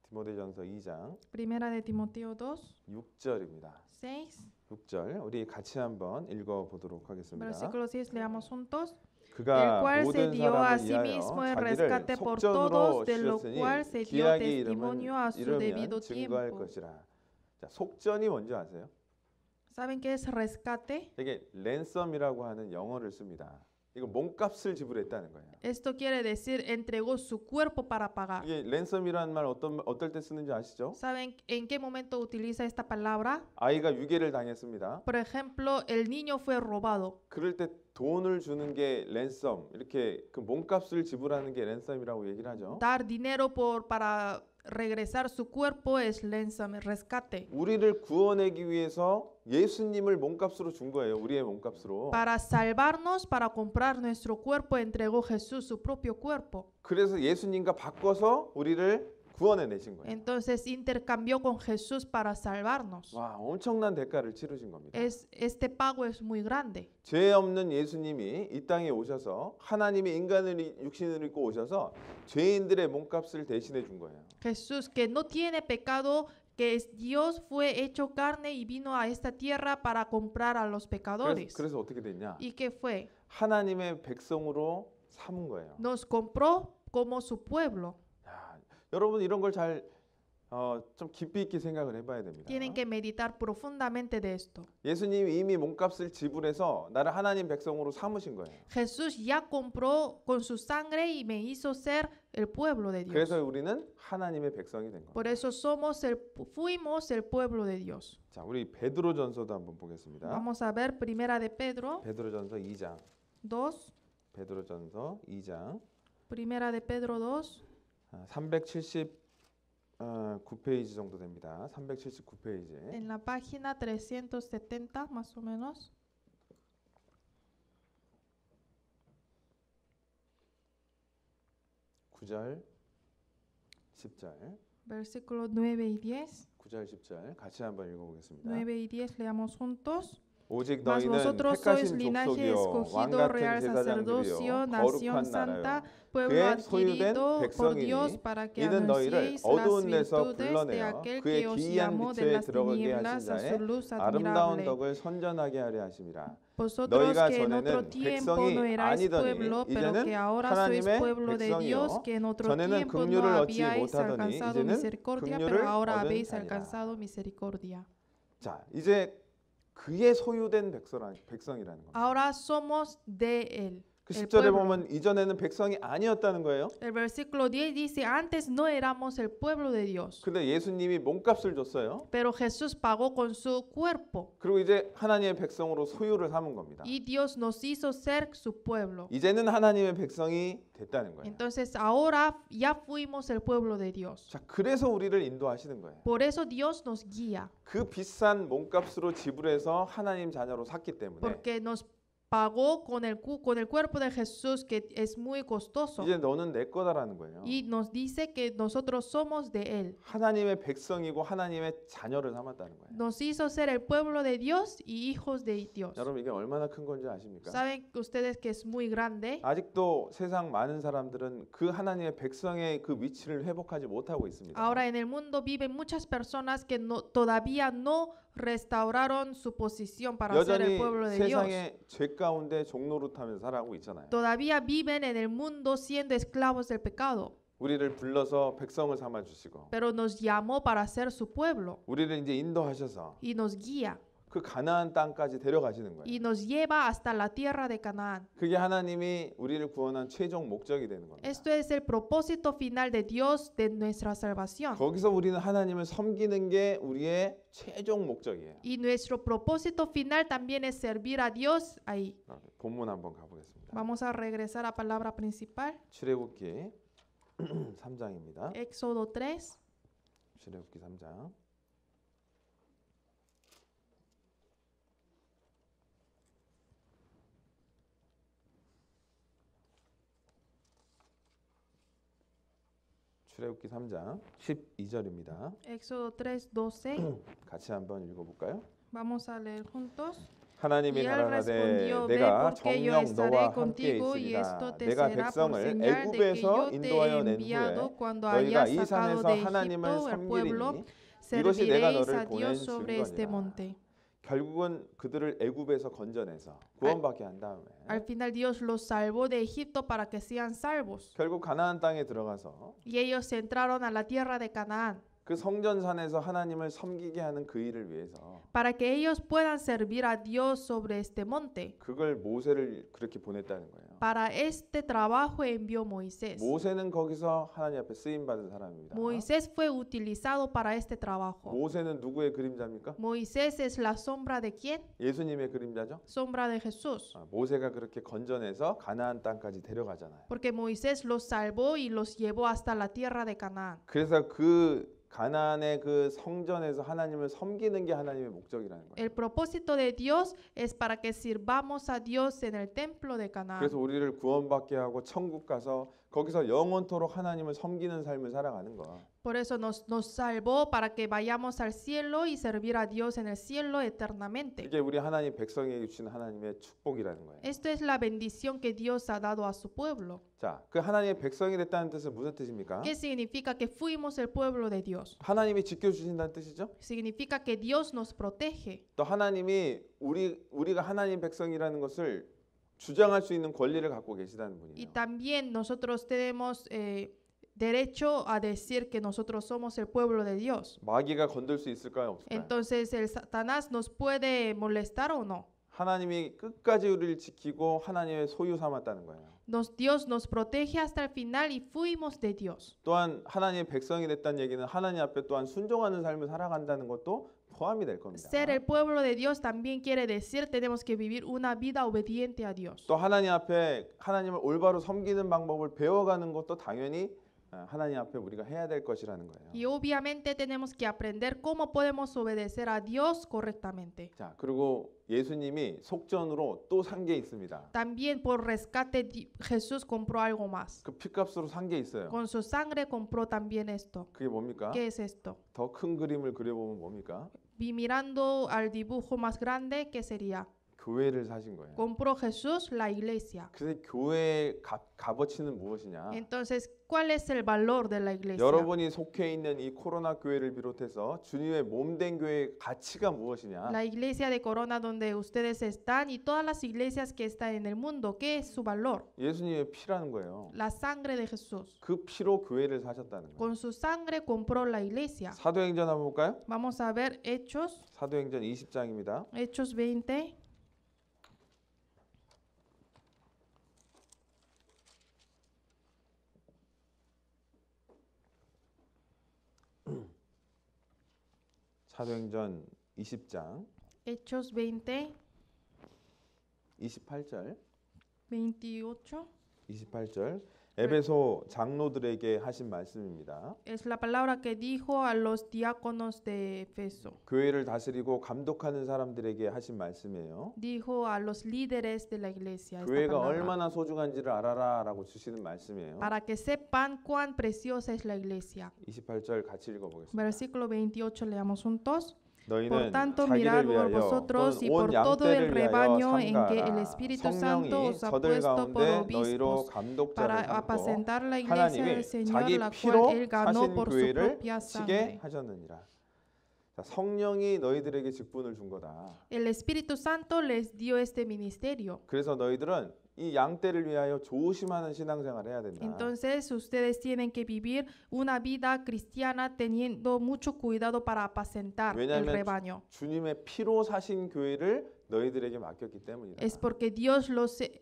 디모데 전서 2장 Primera de Timoteo 2. 6절입니다. 6. 6절 우리 같이 한번 읽어 보도록 하겠습니다. Versículo 6, leamos juntos. El 그가 cual se 모든 dio a 사람을 sí 위하여 mismo en 자기를 rescate por 속전으로 todos, de lo 주셨으니 cual se dio 기약의 testimonio a su 이름은 debido 이르면 증거할 tiempo. 것이라. 자, 속전이 뭔지 아세요? ¿Saben qué es rescate? 이게 랜섬이라고 하는 영어를 씁니다. 이거 몸값을 지불했다는 거예요. Esto quiere decir entregó su cuerpo para pagar. 이게 랜섬이라는 말 어떨 때 쓰는지 아시죠? ¿Saben en qué momento utiliza esta palabra? 아이가 유괴를 당했습니다. Por ejemplo, el niño fue robado. 그럴 때 돈을 주는 게 랜섬, 이렇게 그 몸값을 지불하는 게 랜섬이라고 얘기를 하죠. Dar dinero para regresar su cuerpo es ransom, rescate. 우리를 구원하기 위해서 예수님을 몸값으로 준 거예요. 우리의 몸값으로. Para salvarnos, para comprar nuestro cuerpo, entregó Jesús su propio cuerpo. 그래서 예수님과 바꿔서 우리를 구원해 내신 거예요. Entonces intercambió con Jesús para salvarnos. 와, 엄청난 대가를 치르신 겁니다. Este pago es muy grande. 죄 없는 예수님이 이 땅에 오셔서 하나님이 인간을 육신을 입고 오셔서 죄인들의 몸값을 대신해 준 거예요. Jesús, que no tiene pecado, que es Dios, fue hecho carne y vino a esta tierra para comprar a los pecadores. 그래서 어떻게 됐냐? ¿Y qué fue? 하나님의 백성으로 삼은 거예요. Nos compró como su pueblo. 야, 여러분 이런 걸 잘 좀 깊이 있게 생각을 해봐야 됩니다. Tienen que meditar profundamente de esto. 예수님이 이미 몸값을 지불해서 나를 하나님 백성으로 삼으신 거예요. Jesús ya compró con su sangre y me hizo ser el pueblo de Dios. 그래서 우리는 하나님의 백성이 된 Por 겁니다. eso fuimos el pueblo de Dios. 자, 우리 베드로전서도 한번 보겠습니다. Vamos a ver Primera de Pedro 베드로전서 2장. 2. 베드로전서 2장. Primera de Pedro 2. 379페이지 정도 됩니다. 379페이지. En la página 370 más o menos. 9절, 10절. Versículos 9 y 10. 9절, 10절 같이 한번 읽어보겠습니다. 9 y 10 leamos juntos. 오직 Mas 너희는 vosotros sois 택하신 linaje 족속이요 왕 escogido, 같은 real 제사장들이요 sacerdocio, 거룩한 nación santa, 나라요 pueblo 그의 소유된 adquirido por Dios 백성이니 para que 이는 너희를 anunciéis las 어두운 데서 virtudes de 불러내어 aquel 그의 que os 기이한 llamó de 빛에 las 들어가게 tinieblas 하신 a su 자의 luz 아름다운 admirable. 덕을 선전하게 하려 하심이라. Vosotros 너희가 que en otro 전에는 tiempo 백성이 no erais 아니더니 pueblo, pero que 이제는 ahora sois 하나님의 pueblo de Dios, 백성이요 que en otro 전에는 tiempo no 긍휼을 얻지 habíais 못하더니 alcanzado 이제는 misericordia, 긍휼을 pero ahora 얻은 habéis 자니라. alcanzado misericordia. 자, 이제 그의 소유된 백성이라는 겁니다. Ahora somos de él. 그 el 10절에 pueblo. 보면 이전에는 백성이 아니었다는 거예요. El versículo 10 dice, antes no éramos el pueblo de Dios, 근데 예수님이 몸값을 줬어요. pero Jesús pagó con su cuerpo 그리고 이제 하나님의 백성으로 소유를 삼은 겁니다. y Dios nos hizo ser su pueblo. 이제는 하나님의 백성이 됐다는 거예요. Entonces ahora ya fuimos el pueblo de Dios. 자, 그래서 우리를 인도하시는 거예요. Por eso Dios nos guía, 그 비싼 몸값으로 지불해서 하나님 자녀로 샀기 때문에 porque nos pagó con el cuerpo de Jesús, que es muy costoso, 이제 너는 내 거다라는 거예요. y nos dice que nosotros somos de él. 하나님의 백성이고 하나님의 자녀를 삼았다는 거예요. Nos hizo ser el pueblo de Dios y hijos de Dios. 여러분 이게 얼마나 큰 건지 아십니까? ¿Saben ustedes que es muy grande? 아직도 세상 많은 사람들은 그 하나님의 백성의 그 위치를 회복하지 못하고 있습니다. Ahora en el mundo viven muchas personas que todavía no restauraron su posición para ser el 여전히 pueblo de Dios. 세상의 죄 가운데 종노릇하면서 살아가고 있잖아요. Todavía viven en el mundo siendo esclavos del pecado, 우리를 불러서 백성을 삼아 주시고 pero nos llamó para ser su pueblo 우리를 이제 인도하셔서 y nos guía 그 가나안 땅까지 데려가시는 거예요. y nos lleva hasta la tierra de Canaán. 그게 하나님이 우리를 구원한 최종 목적이 되는 겁니다. Esto es el propósito final de Dios de nuestra salvación. 거기서 우리는 하나님을 섬기는 게 우리의 최종 목적이에요. Y nuestro propósito final también es servir a Dios ahí. 본문 한번 가보겠습니다. Vamos a regresar a palabra principal. 출애굽기 3장입니다. Éxodo 3. 출애굽기 3장. 출애굽기 3장 12절입니다. Éxodo 3:12. 같이 한번 읽어볼까요? Vamos a leer juntos. 하나님이 Y él 가라사대 respondió, ve 내가 porque yo 정녕 estaré 너와 함께 contigo y 있으리라. esto te 내가 será por 백성을 señal de que 애굽에서 yo te he 인도하여 낸 enviado 후에 cuando 너희가 hayas 이 sacado 산에서 de 하나님을 Egipto el pueblo, 섬기리니 이것이 내가 serviréis 너를 a 보낸 Dios sobre este 증거니라. monte. 결국은 그들을 애굽에서 건져내서 구원받게 한 다음에 Al final Dios los salvó de Egipto para que sean salvos. 결국 가나안 땅에 들어가서 Y ellos entraron a la tierra de Canaán 그 성전산에서 하나님을 섬기게 하는 그 일을 위해서 para que ellos puedan servir a Dios sobre este monte. 그걸 모세를 그렇게 보냈다는 거예요. Para este trabajo envió Moisés. 모세는 거기서 하나님 앞에 쓰임 받은 사람입니다. Moisés fue utilizado para este trabajo. 모세는 누구의 그림자입니까? Moisés es la sombra de quién? 예수님의 그림자죠. Sombra de Jesús. 모세가 그렇게 건져내서 가나안 땅까지 데려가잖아요. Porque Moisés los salvó y los llevó hasta la tierra de Canaán. 그래서 그 가나안의 그 성전에서 하나님을 섬기는 게 하나님의 목적이라는 거예요. El propósito de Dios es para que sirvamos a Dios en el templo de Canaán. 그래서 우리를 구원받게 하고 천국 가서 거기서 영원토록 하나님을 섬기는 삶을 살아가는 거. Por eso nos salvó para que vayamos al cielo y servir a Dios en el cielo eternamente. 이게 우리 하나님 백성에게 주신 하나님의 축복이라는 거예요. Esto es la bendición que Dios ha dado a su pueblo. 자, 그 하나님의 백성이 됐다는 뜻은 무슨 뜻입니까? ¿Qué significa que fuimos el pueblo de Dios? 하나님이 지켜주신다는 뜻이죠. Significa que Dios nos protege. 또 하나님이 우리가 하나님 백성이라는 것을 주장할 수 있는 권리를 갖고 계시다는 Y 분이에요. también nosotros tenemos derecho a decir que nosotros somos el pueblo de Dios. 마귀가 건들 수 있을까요, 없을까요? Entonces el Satanás nos puede molestar o no. 하나님이 끝까지 우리를 지키고 하나님의 소유 삼았다는 거예요. Dios nos protege hasta el final y fuimos de Dios. 또한 하나님의 백성이 됐다는 얘기는 하나님 앞에 또한 순종하는 삶을 살아간다는 것도 포함이 될 겁니다. Ser el pueblo de Dios también quiere decir tenemos que vivir una vida obediente a Dios. 또 하나님 앞에 하나님을 올바로 섬기는 방법을 배워가는 것도 당연히 하나님 앞에 우리가 해야 될 것이라는 거예요. Y obviamente tenemos que aprender cómo podemos obedecer a Dios correctamente. 자, 그리고 예수님이 속전으로 또 산 게 있습니다. También por rescate Jesús compró algo más. 그 피값으로 산 게 있어요. Con su sangre compró también esto. 그게 뭡니까? ¿Qué es esto? 더 큰 그림을 그려보면 뭡니까? Vi mirando al dibujo más grande, ¿qué sería? 교회를 사신 거예요. Compró Jesús la iglesia. 그래서 교회의 값어치는 무엇이냐? Entonces, ¿cuál es el valor de la iglesia? 여러분이 속해 있는 이 코로나 교회를 비롯해서 주님의 몸된 교회의 가치가 무엇이냐? La iglesia de Corona donde ustedes están y todas las iglesias que están en el mundo, ¿qué es su valor? 예수님의 피라는 거예요. La sangre de Jesús. 그 피로 교회를 사셨다는 거예요. Con su sangre compró la iglesia. 사도행전 한번 볼까요? Vamos a ver Hechos, 사도행전 20장입니다. Hechos 20. 사도행전 20장 Hechos 20, 28절 28. 28절 에베소 장로들에게 하신 말씀입니다. Es la palabra que dijo a los diáconos de Efeso. 교회를 다스리고 감독하는 사람들에게 하신 말씀이에요. Dijo a los líderes de la iglesia esta 교회가 palabra, 얼마나 소중한지를 알아라라고 주시는 말씀이에요. para que sepan cuán preciosa es la iglesia. 28절 같이 읽어보겠습니다. Versículo 28 leamos juntos. Por 너희는 tanto, 자기를 mirad por 위하여 vosotros y 또는 por 온 todo el 양떼를 위하여 rebaño en que el 삼가라. Espíritu Santo 성령이 os ha 저들 puesto por 가운데 너희로 obispos 감독자를 para 삼고 apacentar la iglesia del 하나님이 Señor, 자기 la 피로 cual él ganó 사신 por su 교회를 propia 치게 sangre. 하셨느니라. 자, 성령이 너희들에게 직분을 준 거다. El Espíritu Santo les dio este ministerio. 그래서 너희들은 이 양떼를 위하여 조심하는 신앙생활을 해야 된다. Entonces ustedes tienen que vivir una vida cristiana teniendo mucho cuidado para apacentar el 왜냐하면 rebaño. 주님의 피로 사신 교회를 너희들에게 맡겼기 때문이다. Es porque Dios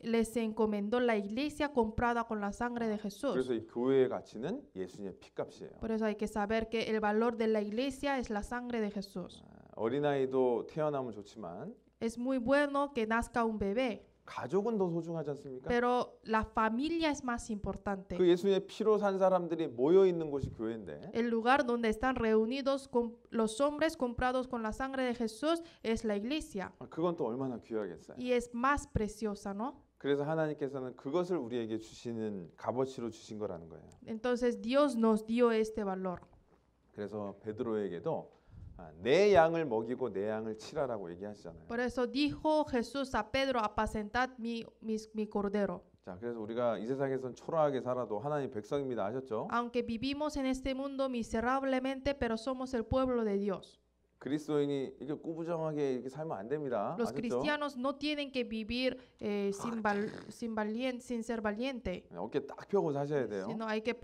les encomendó la iglesia comprada con la sangre de Jesús. 그래서 이 교회의 가치는 예수님의 피값이에요. Por eso hay que saber que el valor de la iglesia es la sangre de Jesús. 어린아이도 태어나면 좋지만 Es muy bueno que nazca un bebé, 가족은 더 소중하지 않습니까? pero la familia es más importante. 그 예수님의 피로 산 사람들이 모여 있는 곳이 교회인데 El lugar donde están reunidos con los hombres comprados con la sangre de Jesús es la iglesia. 그건 또 얼마나 귀하겠어요. Y es más preciosa, ¿no? 그래서 하나님께서는 그것을 우리에게 주시는 값어치로 주신 거라는 거예요. Entonces Dios nos dio este valor. 그래서 베드로에게도 내 양을 먹이고 내 양을 치라라고 얘기하시잖아요. Por eso dijo Jesús a Pedro, apacentad mi cordero. 자, 그래서 우리가 이 세상에선 초라하게 살아도 하나님 백성입니다. 아셨죠? Aunque vivimos en este mundo miserablemente, pero somos el pueblo de Dios. 그리스도인이 이게 꾸부정하게 이렇게 살면 안 됩니다. Los 아셨죠? cristianos no tienen que vivir sin ser valiente, 어깨 딱 펴고 사셔야 돼요. sino hay que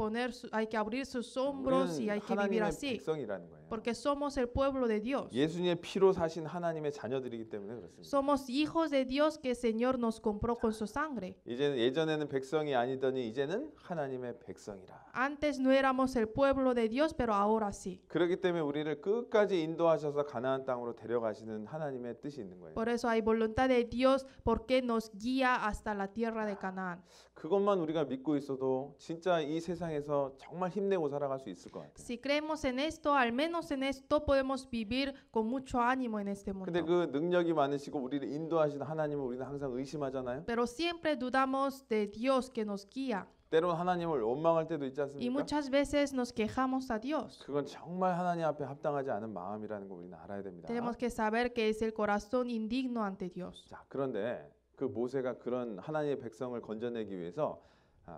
abrir sus hombros y hay que vivir 하나님의 así, 백성이라는 거예요. porque somos el pueblo de Dios. 예수님의 피로 사신 하나님의 자녀들이기 때문에 그렇습니다. Somos hijos de Dios que el Señor nos compró con su sangre. 이제는 예전에는 백성이 아니더니 이제는 하나님의 백성이라. Antes no éramos el pueblo de Dios, pero ahora sí. 그렇기 때문에 우리를 끝까지 인도하셔서 가나안 땅으로 데려가시는 하나님의 뜻이 있는 거예요. Por eso hay voluntad de Dios porque nos guía hasta la tierra de Canaán. 그것만 우리가 믿고 있어도 진짜 이 세상에서 정말 힘내고 살아갈 수 있을 것 같아요. Si creemos en esto, al menos en esto podemos vivir con mucho ánimo en este 근데 mundo. 그 능력이 많으시고 우리를 인도하시는 하나님을 우리는 항상 의심하잖아요. Pero siempre dudamos de Dios que nos guía 때론 하나님을 원망할 때도 있지 y 않습니까? muchas veces nos quejamos a Dios. 그건 정말 하나님 앞에 합당하지 않은 마음이라는 거 우리는 알아야 됩니다. Tenemos que saber que es el corazón indigno ante Dios. 자, 그런데 그 모세가 그런 하나님의 백성을 건져내기 위해서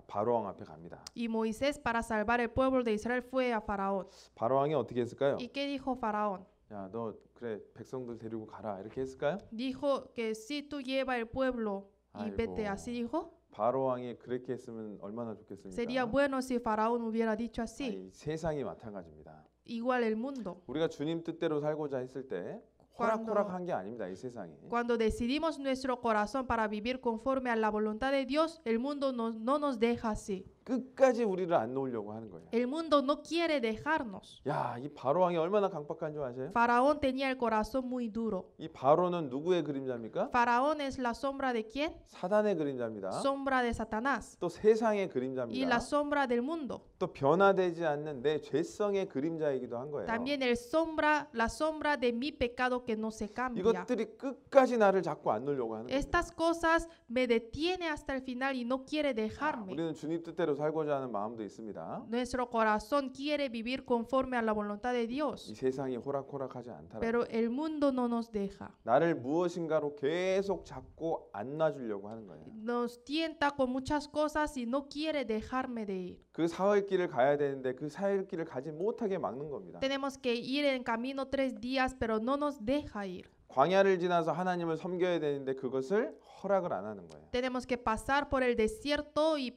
바로 왕 앞에 갑니다. Y Moisés para salvar el pueblo de Israel fue a Faraón. 바로 왕이 어떻게 했을까요? ¿Y qué dijo Faraón? 야, 너 그래 백성들 데리고 가라 이렇게 했을까요? Dijo que si tú lleva el pueblo y vete, 아이고. así dijo. 바로 왕이 그렇게 했으면 얼마나 좋겠습니까? Sería bueno si Faraón hubiera dicho así. 아니, 세상이 마찬가지입니다. Igual el mundo. 우리가 주님 뜻대로 살고자 했을 때 호락호락한 게 아닙니다. 이 세상이. Cuando decidimos nuestro corazón para vivir conforme a la voluntad de Dios, el mundo no nos deja así. 끝까지 우리를 안 놓으려고 하는 거예요. El mundo no quiere dejarnos. 야, 이 바로 왕이 얼마나 강박한 줄 아세요? Faraón tenía el corazón muy duro. 이 바로는 누구의 그림자입니까? Faraón es la sombra de quién? 사단의 그림자입니다. Sombra de Satanás. 또 세상의 Y 그림자입니다. la sombra del mundo. 또 변화되지 않는 내 죄성의 그림자이기도 한 거예요. También la sombra de mi pecado que no se cambia. 이것들이 끝까지 나를 잡고 안 놓으려고 하는 거예요. Estas cosas me detiene hasta el final y no quiere dejarme. 우리는 주님 뜻대로 살고자 하는 마음도 있습니다. Nuestro corazón quiere vivir conforme a la voluntad de 이 Dios, 세상이 호락호락하지 않다라. pero el mundo no nos deja. 나를 무엇인가로 계속 잡고 안 놔주려고 하는 거예요. Nos tienta con muchas cosas y no quiere dejarme de ir. 그 사흘길을 가야 되는데 그 사흘길을 가지 못하게 막는 겁니다. Tenemos que ir en camino 3 días, pero no nos deja ir. 광야를 지나서 하나님을 섬겨야 되는데 그것을 허락을 안 하는 거예요. Tenemos que pasar por el desierto y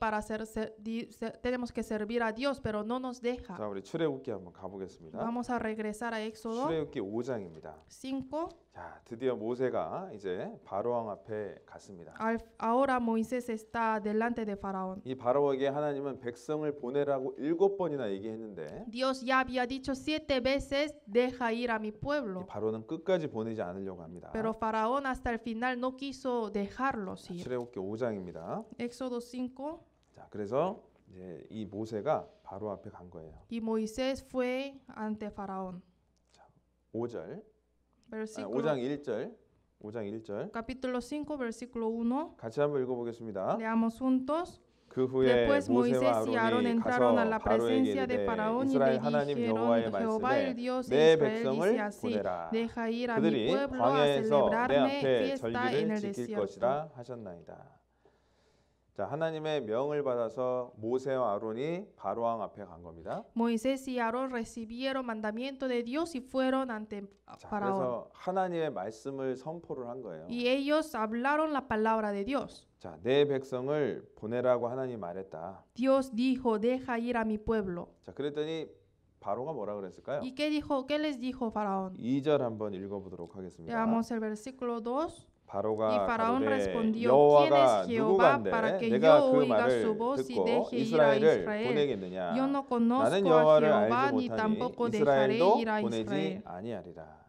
tenemos que servir a Dios, pero no nos deja. 자, 우리 출애굽기 한번 가보겠습니다. Vamos a regresar a Éxodo 출애굽기 5장입니다. 5. 자, 드디어 모세가 이제 바로 왕 앞에 갔습니다. Ahora Moisés está delante de Faraón. 이 바로에게 하나님은 백성을 보내라고 7번이나 얘기했는데 Dios ya había dicho 7 veces, deja ir a mi 이 pueblo. 바로는 끝까지 보내지 않으려고 합니다. Pero Faraón hasta el final no quiso dejarlos ir. 출애굽기 5장입니다. Éxodo 5. 자, 그래서 이제 이 모세가 바로 앞에 간 거예요. Y Moisés fue ante Faraón. 5절. Versículo, 5장 1절. 5장 1절. capítulo 5, versículo 1. 같이 한번 읽어보겠습니다. Leamos juntos. 그 후에 Después 모세와 Moisés y Aarón 아론이 entraron a 가서 la 바로에게 presencia de 이르되 Faraón y le 이스라엘 하나님 dijeron, 여호와의 Jehová el 말씀에 Dios de 내 Israel dice 백성을 así, 보내라. deja ir a mi 그들이 pueblo a 광야에서 내 celebrarme 앞에 fiesta en 절기를 el 지킬 desierto. 것이라 하셨나이다. 자, 하나님의 명을 받아서 모세와 아론이 바로 왕 앞에 간 겁니다. Moisés y Aarón recibieron mandamiento de Dios y fueron ante 자, Faraón. 그래서 하나님의 말씀을 선포를 한 거예요. Y ellos hablaron la palabra de Dios. 자, 내 백성을 보내라고 하나님이 말했다. Dios dijo, deja ir a mi pueblo. 자, 그랬더니 바로가 뭐라 그랬을까요? ¿Y qué les dijo Faraón? 2절 한번 읽어보도록 하겠습니다. Veamos el versículo 2. Y 바로가 Faraón 가로되 respondió, ¿quién 여호와가 es Jehová para 누구간데 que 내가 yo 그 oiga 말을 su voz y 듣고 deje ir a 이스라엘을 Israel? 보내겠느냐? Yo no 나는 conozco a 여호와를 Jehová 알지 ni 못하니 tampoco dejaré 이스라엘도 ir a 보내지 Israel. 아니하리라.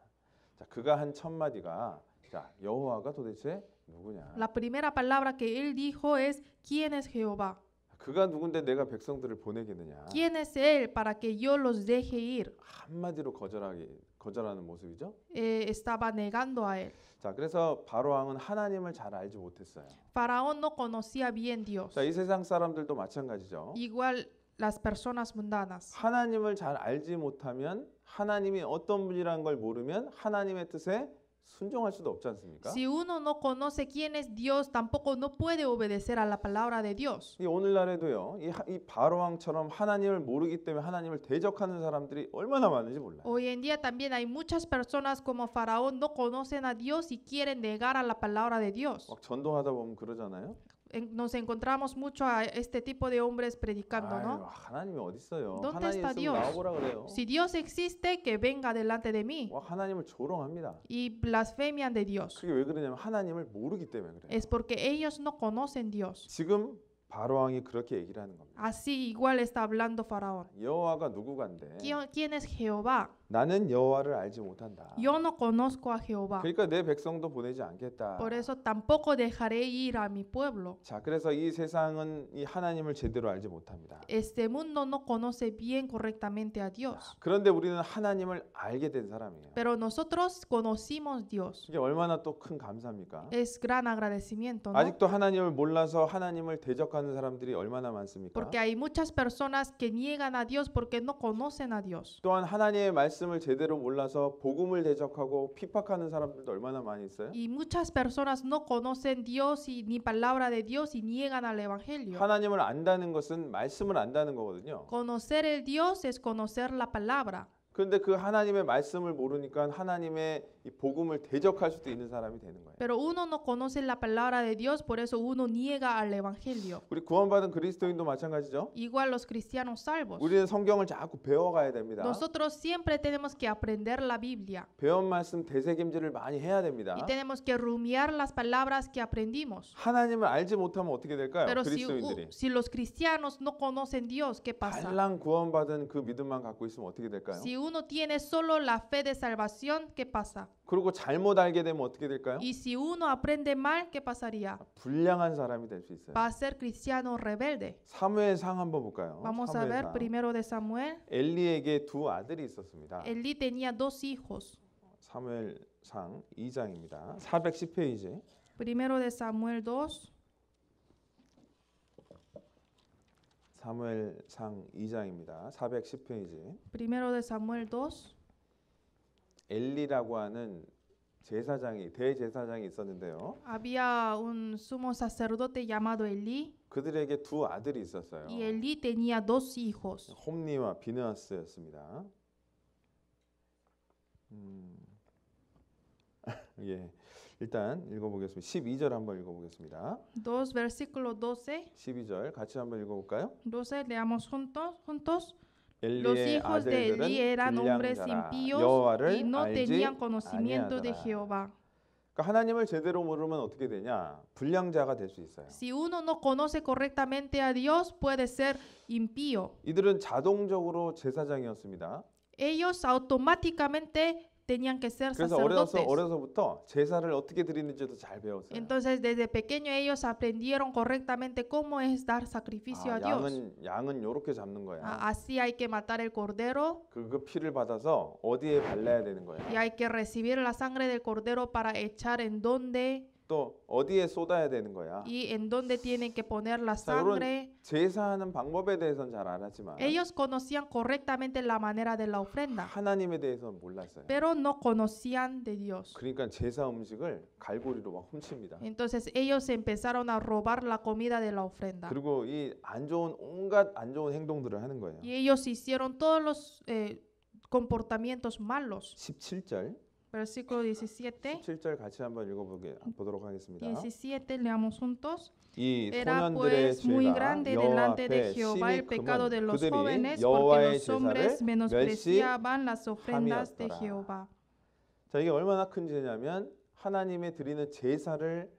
자, 그가 한 첫 마디가 자, 여호와가 도대체 누구냐? La primera palabra que él dijo es, ¿quién es Jehová? 그가 누군데 내가 백성들을 보내겠느냐? ¿Quién es él para que yo los deje ir? 한마디로 거절하는 모습이죠. Estaba negando a él. 자, 그래서 바로 왕은 하나님을 잘 알지 못했어요. Faraón no conocía bien Dios. 자, 이 세상 사람들도 마찬가지죠. Igual las personas mundanas. 하나님을 잘 알지 못하면 하나님이 어떤 분이라는 걸 모르면 하나님의 뜻에 순종할 수도 없지 않습니까? Si uno no conoce quién es Dios, tampoco no puede obedecer a la palabra de Dios. 이 오늘날에도요. 이 바로 왕처럼 하나님을 모르기 때문에 하나님을 대적하는 사람들이 얼마나 많은지 몰라요. Hoy en día también hay muchas personas como Faraón no conocen a Dios y quieren negar a la palabra de Dios. 막 전도하다 보면 그러잖아요. Nos encontramos mucho a este tipo de hombres predicando, 아유, ¿no? 하나님이 어디 있어요? ¿Dónde 하나님 está 있으면 Dios? 나오보라 그래요. Si Dios existe, que venga delante de mí. 와, 하나님을 조롱합니다. Y blasfemian de Dios. 그게 왜 그러냐면 하나님을 모르기 때문에 그래요. Es porque ellos no conocen Dios. 지금 바로 왕이 그렇게 얘기를 하는 겁니다. Así igual está hablando Faraón. 여호와가 누구간데 ¿Quién es Jehová? 나는 여호와를 알지 못한다. Yo no conozco a Jehová. 그러니까 내 백성도 보내지 않겠다. Por eso tampoco dejaré ir a mi pueblo. 자, 그래서 이 세상은 이 하나님을 제대로 알지 못합니다. Este mundo no conoce bien correctamente a Dios. 그런데 우리는 하나님을 알게 된 사람이에요. Pero nosotros conocimos Dios. 이게 얼마나 또 큰 감사입니까? Es gran agradecimiento, ¿no? 아직도 하나님을 몰라서 하나님을 대적하는 사람들이 얼마나 많습니까? Porque hay muchas personas que niegan a Dios porque no conocen a Dios. 또한 하나님의 말씀을 제대로 몰라서 복음을 대적하고 핍박하는 사람들도 얼마나 많이 있어요? Y muchas personas no conocen Dios y ni palabra de Dios y niegan al evangelio. 하나님을 안다는 것은 말씀을 안다는 거거든요. Conocer el Dios es conocer la palabra. 그런데 그 하나님의 말씀을 모르니까 하나님의 이 복음을 대적할 수도 있는 사람이 되는 거예요. Pero uno no conoce la palabra de Dios, por eso uno niega al evangelio. 우리 구원받은 그리스도인도 마찬가지죠. Igual los cristianos salvos. 우리는 성경을 자꾸 배워가야 됩니다. Nosotros siempre tenemos que aprender la Biblia 배운 말씀 되새김질을 많이 해야 됩니다. y tenemos que rumiar las palabras que aprendimos. 하나님을 알지 못하면 어떻게 될까요? Pero 그리스도인들이 si los cristianos no conocen Dios, ¿qué pasa? 달랑 구원받은 그 믿음만 갖고 있으면 어떻게 될까요? Si uno tiene solo la fe de salvación, ¿qué pasa? 그리고 잘못 알게 되면 어떻게 될까요? Y si uno aprende mal, ¿qué pasaría? 불량한 사람이 될 수 있어요. Va a ser cristiano rebelde. 사무엘상 한번 볼까요? Vamos a ver 사무엘상. primero de Samuel. 엘리에게 두 아들이 있었습니다. Elí tenía dos hijos. 사무엘상 2장입니다. 410페이지. Primero de Samuel 2. 사무엘상 2장입니다. 410페이지. Primero de Samuel 2. 엘리라고 하는 대제사장이 있었는데요. Había un sumo sacerdote llamado Elí 그들에게 두 아들이 있었어요. y Elí tenía dos hijos. 홈니와 비느하스였습니다. 예, 일단 읽어보겠습니다. 12절 한번 읽어보겠습니다. 2 versículo 12. 12절 같이 한번 읽어볼까요? 12 leamos juntos. Los 엘리의 hijos de Elí 아들들은 eran hombres 불량자라 impíos 여호와를 y no 알지 tenían conocimiento de 아니하더라. Jehová. 그러니까 하나님을 제대로 모르면 어떻게 되냐? 불량자가 될 수 있어요. Si uno no conoce correctamente a Dios, puede ser impío. 이들은 자동적으로 제사장이었습니다. Ellos automáticamente tenían que ser 그래서 sacerdotes. 어려서부터 제사를 어떻게 드리는지도 잘 배웠어요. Entonces, desde pequeño ellos aprendieron correctamente cómo es dar sacrificio a Dios. 양은 요렇게 잡는 거야. Así hay que matar el cordero 그 피를 받아서 어디에 발라야 되는 거야. y hay que recibir la sangre del cordero para echar en donde 또 어디에 쏟아야 되는 거야. y en dónde tienen que poner la 자, 이런 sangre. 제사하는 방법에 대해서는 잘 알았지만 Ellos conocían correctamente la manera de la ofrenda, 하나님에 대해서는 몰랐어요. pero no conocían de Dios. 그러니까 제사 음식을 갈고리로 막 훔칩니다. Entonces ellos empezaron a robar la comida de la ofrenda. 그리고 이 안 좋은 온갖 안 좋은 행동들을 하는 거예요. Y ellos hicieron todos los comportamientos malos. 17절 Versículo 17. 17절 같이 한번 읽어보도록 하겠습니다. 17 leamos juntos. 이 Era 소년들의 pues muy 죄가 grande 여호와 delante de 앞에 Jehová el 심히 pecado de 크면 los 그들이 jóvenes, porque 여호와의 los hombres 제사를 menospreciaban las ofrendas de 멸시함이었더라. Jehová. 자, 이게 얼마나 큰 죄냐면 하나님의 드리는 제사를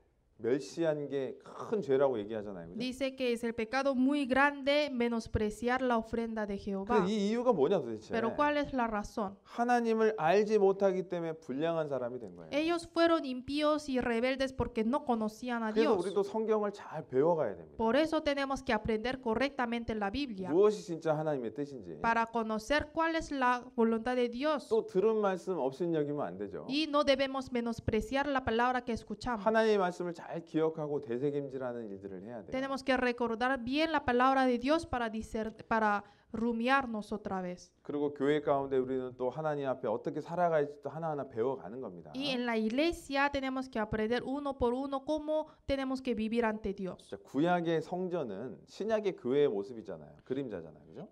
멸시한 게 큰 죄라고 얘기하잖아요. 그죠? Dice que es el pecado muy grande menospreciar la ofrenda de Jehová. 근데 이 이유가 뭐냐 도대체? Pero ¿cuál es la razón? 하나님을 알지 못하기 때문에 불량한 사람이 된 거예요. Ellos fueron impíos y rebeldes porque no conocían a 그래서 Dios. 우리도 성경을 잘 배워가야 됩니다. Por eso tenemos que aprender correctamente la Biblia 무엇이 진짜 하나님의 뜻인지. para conocer cuál es la voluntad de Dios. 또 들은 말씀 없인 여기면 안 되죠. Y no debemos menospreciar la palabra que escuchamos. 하나님의 말씀을 잘 기억하고 되새김질하는 일들을 해야 돼요. Tenemos que recordar bien la palabra de Dios para rumiarnos otra vez. 그리고 교회 가운데 우리는 또 하나님 앞에 어떻게 살아가야지 또 하나하나 배워가는 겁니다. Y en la iglesia tenemos que aprender uno por uno cómo tenemos que vivir ante Dios. 자, 구약의 성전은 신약의 교회의 모습이잖아요. 그림자잖아요. 그죠?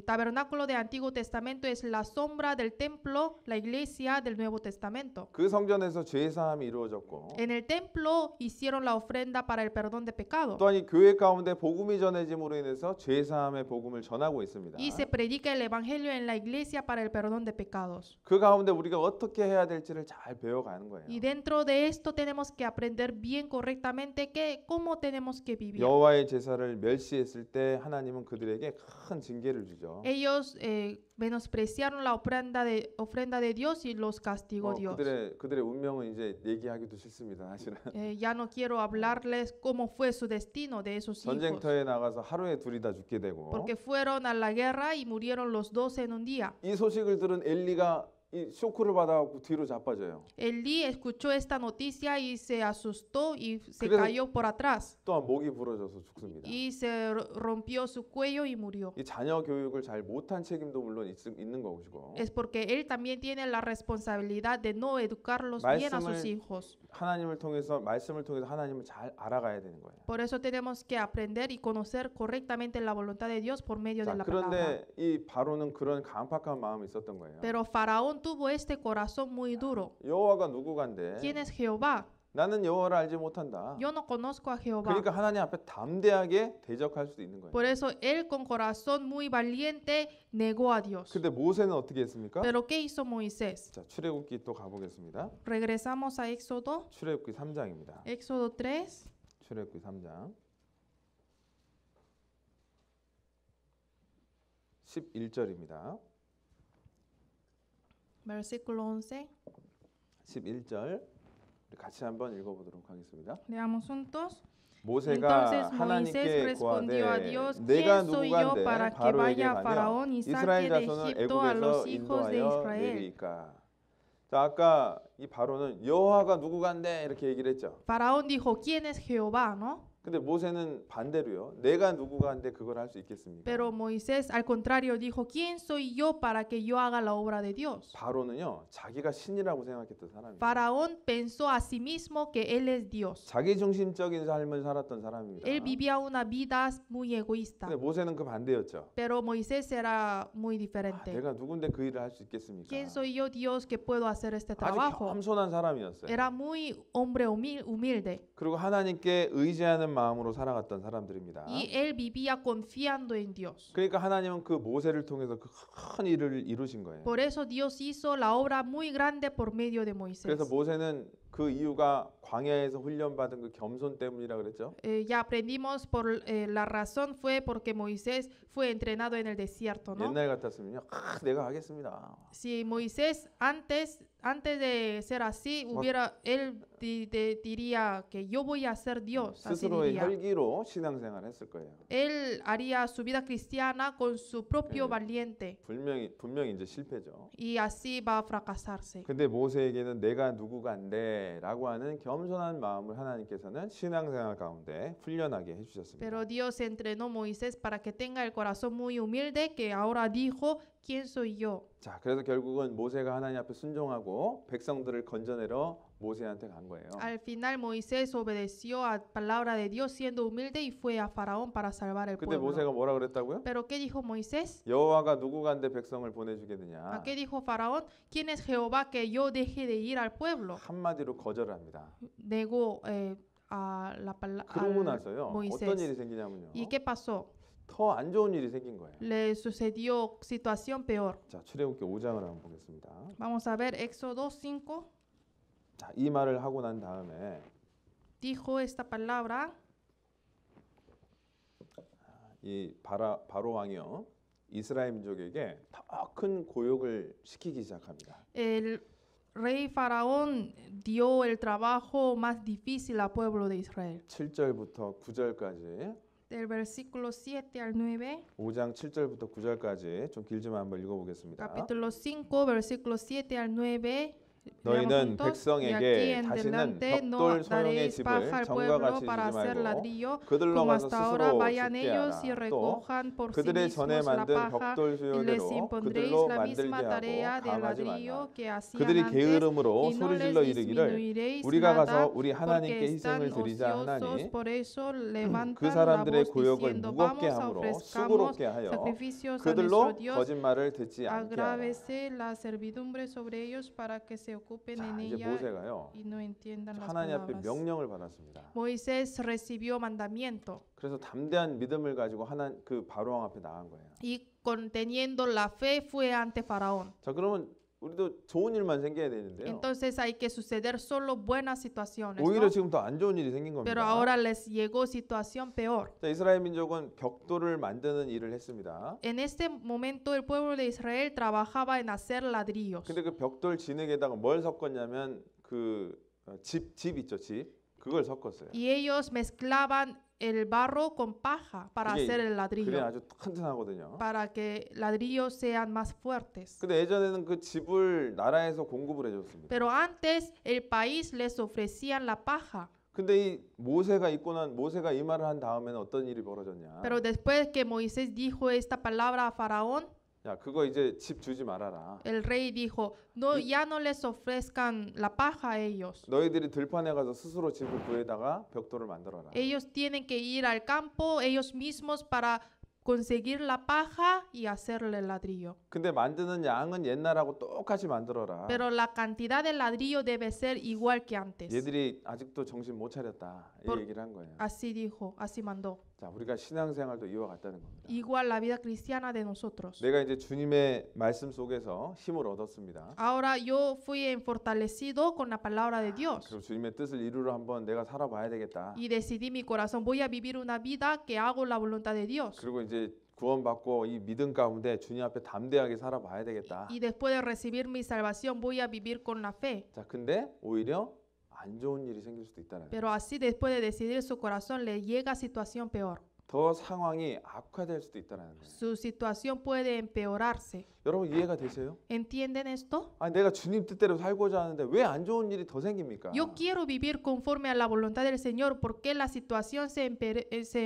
Tabernáculo de Antiguo Testamento es la sombra del templo, la iglesia del Nuevo Testamento. 그 성전에서 죄 사함이 이루어졌고 En el templo hicieron la ofrenda para el perdón de pecado. 또한 이 교회 가운데 복음이 전해짐으로 인해서 죄 사함의 복음을 전하고 있습니다. Y se predica el evangelio en la iglesia para el perdón de pecados. 그 가운데 우리가 어떻게 해야 될지를 잘 배워가는 거예요. Y dentro de esto tenemos que aprender bien correctamente cómo tenemos que vivir. 여호와의 제사를 멸시했을 때 하나님은 그들에게 큰 징계를 주죠. Ellos menospreciaron la ofrenda de Dios y los castigó Dios. 그들의 운명은 이제 얘기하기도 싫습니다. 사실은 Ya no quiero hablarles cómo fue su destino de esos hijos. 전쟁터에 나가서 하루에 둘이 다 죽게 되고 Porque fueron a la guerra y murieron los dos en un día. 이 소식을 들은 엘리가 이 쇼크를 받아갖고 뒤로 자빠져요. Elí escuchó esta noticia y se asustó y se 그래서- cayó por atrás 또한 목이 부러져서 죽습니다. y se rompió su cuello y murió. 이 자녀 교육을 잘 못한 책임도 물론 있는 것이고 Es porque él también tiene la responsabilidad de no educarlos bien a sus 말씀을- hijos. 말씀을 통해서 하나님을 잘 알아가야 되는 거예요. Por eso tenemos que aprender y conocer correctamente la voluntad de Dios por medio de 자, la palabra. 그런데 이 바로는 그런 강팍한 마음이 있었던 거예요. Pero Faraón tuvo este corazón muy duro. 여호와가 누구간데 ¿Quién es Jehová? 나는 여호와를 알지 못한다. Yo no conozco a Jehová. 그러니까 하나님 앞에 담대하게 대적할 수도 있는 거예요. Por eso él con corazón muy valiente negó a Dios. 근데 모세는 어떻게 했습니까? Pero ¿qué hizo Moisés? 자, 출애굽기 또 가보겠습니다. Regresamos a Éxodo, 출애굽기 3장입니다. Éxodo 3, 출애굽기 3장 11절입니다. versículo 11. 11절 우리 같이 한번 읽어보도록 하겠습니다. Leamos juntos. 모세가 Entonces Moisés 하나님께 respondió a 고하되 Dios, 내가 ¿quién soy yo 누구간데 para que 바로에게 vaya a 가며 Faraón y 이스라엘 saque de 자손을 Egipto a los 애굽에서 hijos de 인도하여 Israel? 내리까? 자, 아까 이 바로는 여호와가 누구간데 이렇게 얘기를 했죠. Faraón dijo, ¿quién es Jehová? ¿No? 근데 모세는 반대로요. 내가 누구간데 그걸 할 수 있겠습니까? Pero Moisés al contrario dijo, ¿quién soy yo para que yo haga la obra de Dios? 바로는요, 자기가 신이라고 생각했던 사람이에요. Faraón pensó a sí mismo que él es Dios. 자기 중심적인 삶을 살았던 사람입니다. Él vivía una vida muy egoísta. 근데 모세는 그 반대였죠. Pero Moisés era muy 아, diferente. 내가 누군데 그 일을 할 수 있겠습니까? ¿Quién soy yo, Dios, que puedo hacer este 아주 trabajo? 겸손한 사람이었어요. Era muy hombre humilde. 그리고 하나님께 의지하는 마음으로 살아갔던 사람들입니다. Y él vivía confiando en Dios. 그러니까 하나님은 그 모세를 통해서 그 큰 일을 이루신 거예요. Por eso Dios hizo la obra muy grande por medio de Moisés. 그래서 모세는 그 이유가 광야에서 훈련받은 그 겸손 때문이라 그랬죠. Ya aprendimos por la razón fue porque Moisés fue entrenado en el desierto, ¿no? 옛날 같았으면요, 내가 하겠습니다. Si Moisés antes de ser así, él diría que yo voy a ser Dios, así 스스로의 diría. 혈기로 신앙생활을 했을 거예요. Él haría su vida cristiana con su propio valiente 분명히 이제 실패죠. y así va a fracasarse. 근데 모세에게는 내가 누구간데 돼라고 하는 겸손한 마음을 하나님께서는 신앙생활 가운데 훈련하게 해주셨습니다. Pero Dios entrenó a Moisés para que tenga el corazón muy humilde, que ahora dijo, ¿quién soy yo? 자, 그래서 결국은 모세가 하나님 앞에 순종하고 백성들을 건져내러 모세한테 간 거예요. Al final Moisés obedeció a la palabra de Dios siendo humilde y fue a Faraón para salvar el 근데 pueblo. 모세가 뭐라 그랬다고요? Pero ¿qué dijo Moisés? 여호와가 누구 간데 백성을 보내주겠느냐? ¿A qué dijo Faraón? ¿Quién es Jehová que yo deje de ir al pueblo? 한마디로 거절합니다. Negó a la 그러고 나서요. Moisés. 어떤 일이 생기냐면요. ¿Y qué pasó? 더 안 좋은 일이 생긴 거예요. Le sucedió situación peor. 자, 출애굽기 5장을 한번 보겠습니다. Vamos a ver Éxodo 5. 자, 이 말을 하고 난 다음에 Dijo esta palabra. 이 바로 왕이요. 이스라엘 민족에게 더 큰 고역을 시키기 시작합니다. El rey Faraón dio el trabajo más difícil al pueblo de Israel. 7절부터 9절까지 Del versículo 7 al 9, 5장 7절부터 9절까지 좀 길지만 한번 읽어보겠습니다. capítulo 5, versículo 7 al 9. 너희는 leamos juntos. Y aquí 백성에게 en 다시는 delante no 벽돌 소형의 daréis 집을 paja al 전과 pueblo 같이 para 주지 hacer 말고 ladrillo, 그들로 como 가서 hasta ahora 스스로 vayan 짓게 ellos y 하라. 또 recojan por sí 그들의 전에 mismos la 만든 paja 벽돌 y les 수요대로 impondréis 그들로 la 만들게 misma tarea 하고 de 감하지 ladrillo 말라. que hacían 그들이 antes 게으름으로 y no les 소리질러 이르기를 disminuiréis 우리가 nada 가서 우리 porque 하나님께 están 희생을 드리자 ociosos, 하나니 por eso 그 levantan la 사람들의 voz 고역을 diciendo 무겁게 vamos a 함으로 ofrezcamos 수고롭게 하여 sacrificios a 그들로 nuestro Dios, 거짓말을 듣지 않게 하라. agrávese la servidumbre sobre ellos para que se ocupen 자, en 이제 ella 모세가요. y no entiendan las 하나님 앞에 palabras. 명령을 받았습니다. Moisés recibió mandamiento 그래서 담대한 믿음을 가지고 그 바로왕 앞에 나간 거예요. y conteniendo la fe fue ante Faraón. 자, 그러면 우리도 좋은 일만 생겨야 되는데요. Entonces hay que suceder solo buenas situaciones, 오히려 ¿no? 지금 더 안 좋은 일이 생긴 Pero 겁니다. ahora les llegó situación peor. 자, 이스라엘 민족은 벽돌을 만드는 일을 했습니다. En este momento el pueblo de Israel trabajaba en hacer ladrillos. 근데 그 벽돌 진흙에다가 뭘 섞었냐면 그 집 있죠, 집. 그걸 섞었어요. Y ellos mezclaban el barro con paja para 그게 hacer el 그래 ladrillo, 아주 튼튼하거든요. para que ladrillos sean más fuertes. 근데 예전에는 그 집을 나라에서 공급을 해줬습니다. Pero antes el país les ofrecían la paja. 근데 이 모세가 이 말을 한 다음에는 어떤 일이 벌어졌냐? Pero después que Moisés dijo esta palabra a Faraón, 야, 그거 이제 집 주지 말아라. el rey dijo, no, ya no les ofrezcan la paja a ellos. 너희들이 들판에 가서 스스로 집을 구해다가 벽돌을 만들어라. Ellos tienen que ir al campo ellos mismos para conseguir la paja y hacerle el ladrillo. 근데 만드는 양은 옛날하고 똑같이 만들어라. Pero la cantidad de ladrillo debe ser igual que antes. 얘들이 아직도 정신 못 차렸다. 이 por- 얘기를 한 거예요. Así dijo, así mandó. 자, 우리가 신앙생활도 이와 같다는 겁니다. Igual la vida cristiana de nosotros. 내가 이제 주님의 말씀 속에서 힘을 얻었습니다. Ahora yo fui fortalecido con la palabra de Dios. 그리고 주님의 뜻을 이루러 한번 내가 살아봐야 되겠다. Y decidí mi corazón, voy a vivir una vida que hago la voluntad de Dios. 그리고 이제 구원받고 이 믿음 가운데 주님 앞에 담대하게 살아봐야 되겠다. Y después de recibir mi salvación, voy a vivir con la fe. 자, 근데 오히려 안 좋은 일이 생길 수도 있다는 거예요. Pero así después de decidir su corazón, le llega situación peor. 더 상황이 악화될 수도 있다는 거예요. Su situación puede empeorarse. 여러분 이해가 되세요? ¿Entienden esto? 아, 내가 주님 뜻대로 살고자 하는데 왜 안 좋은 일이 더 생깁니까? Yo quiero vivir conforme a la voluntad del Señor. ¿Por qué la situación se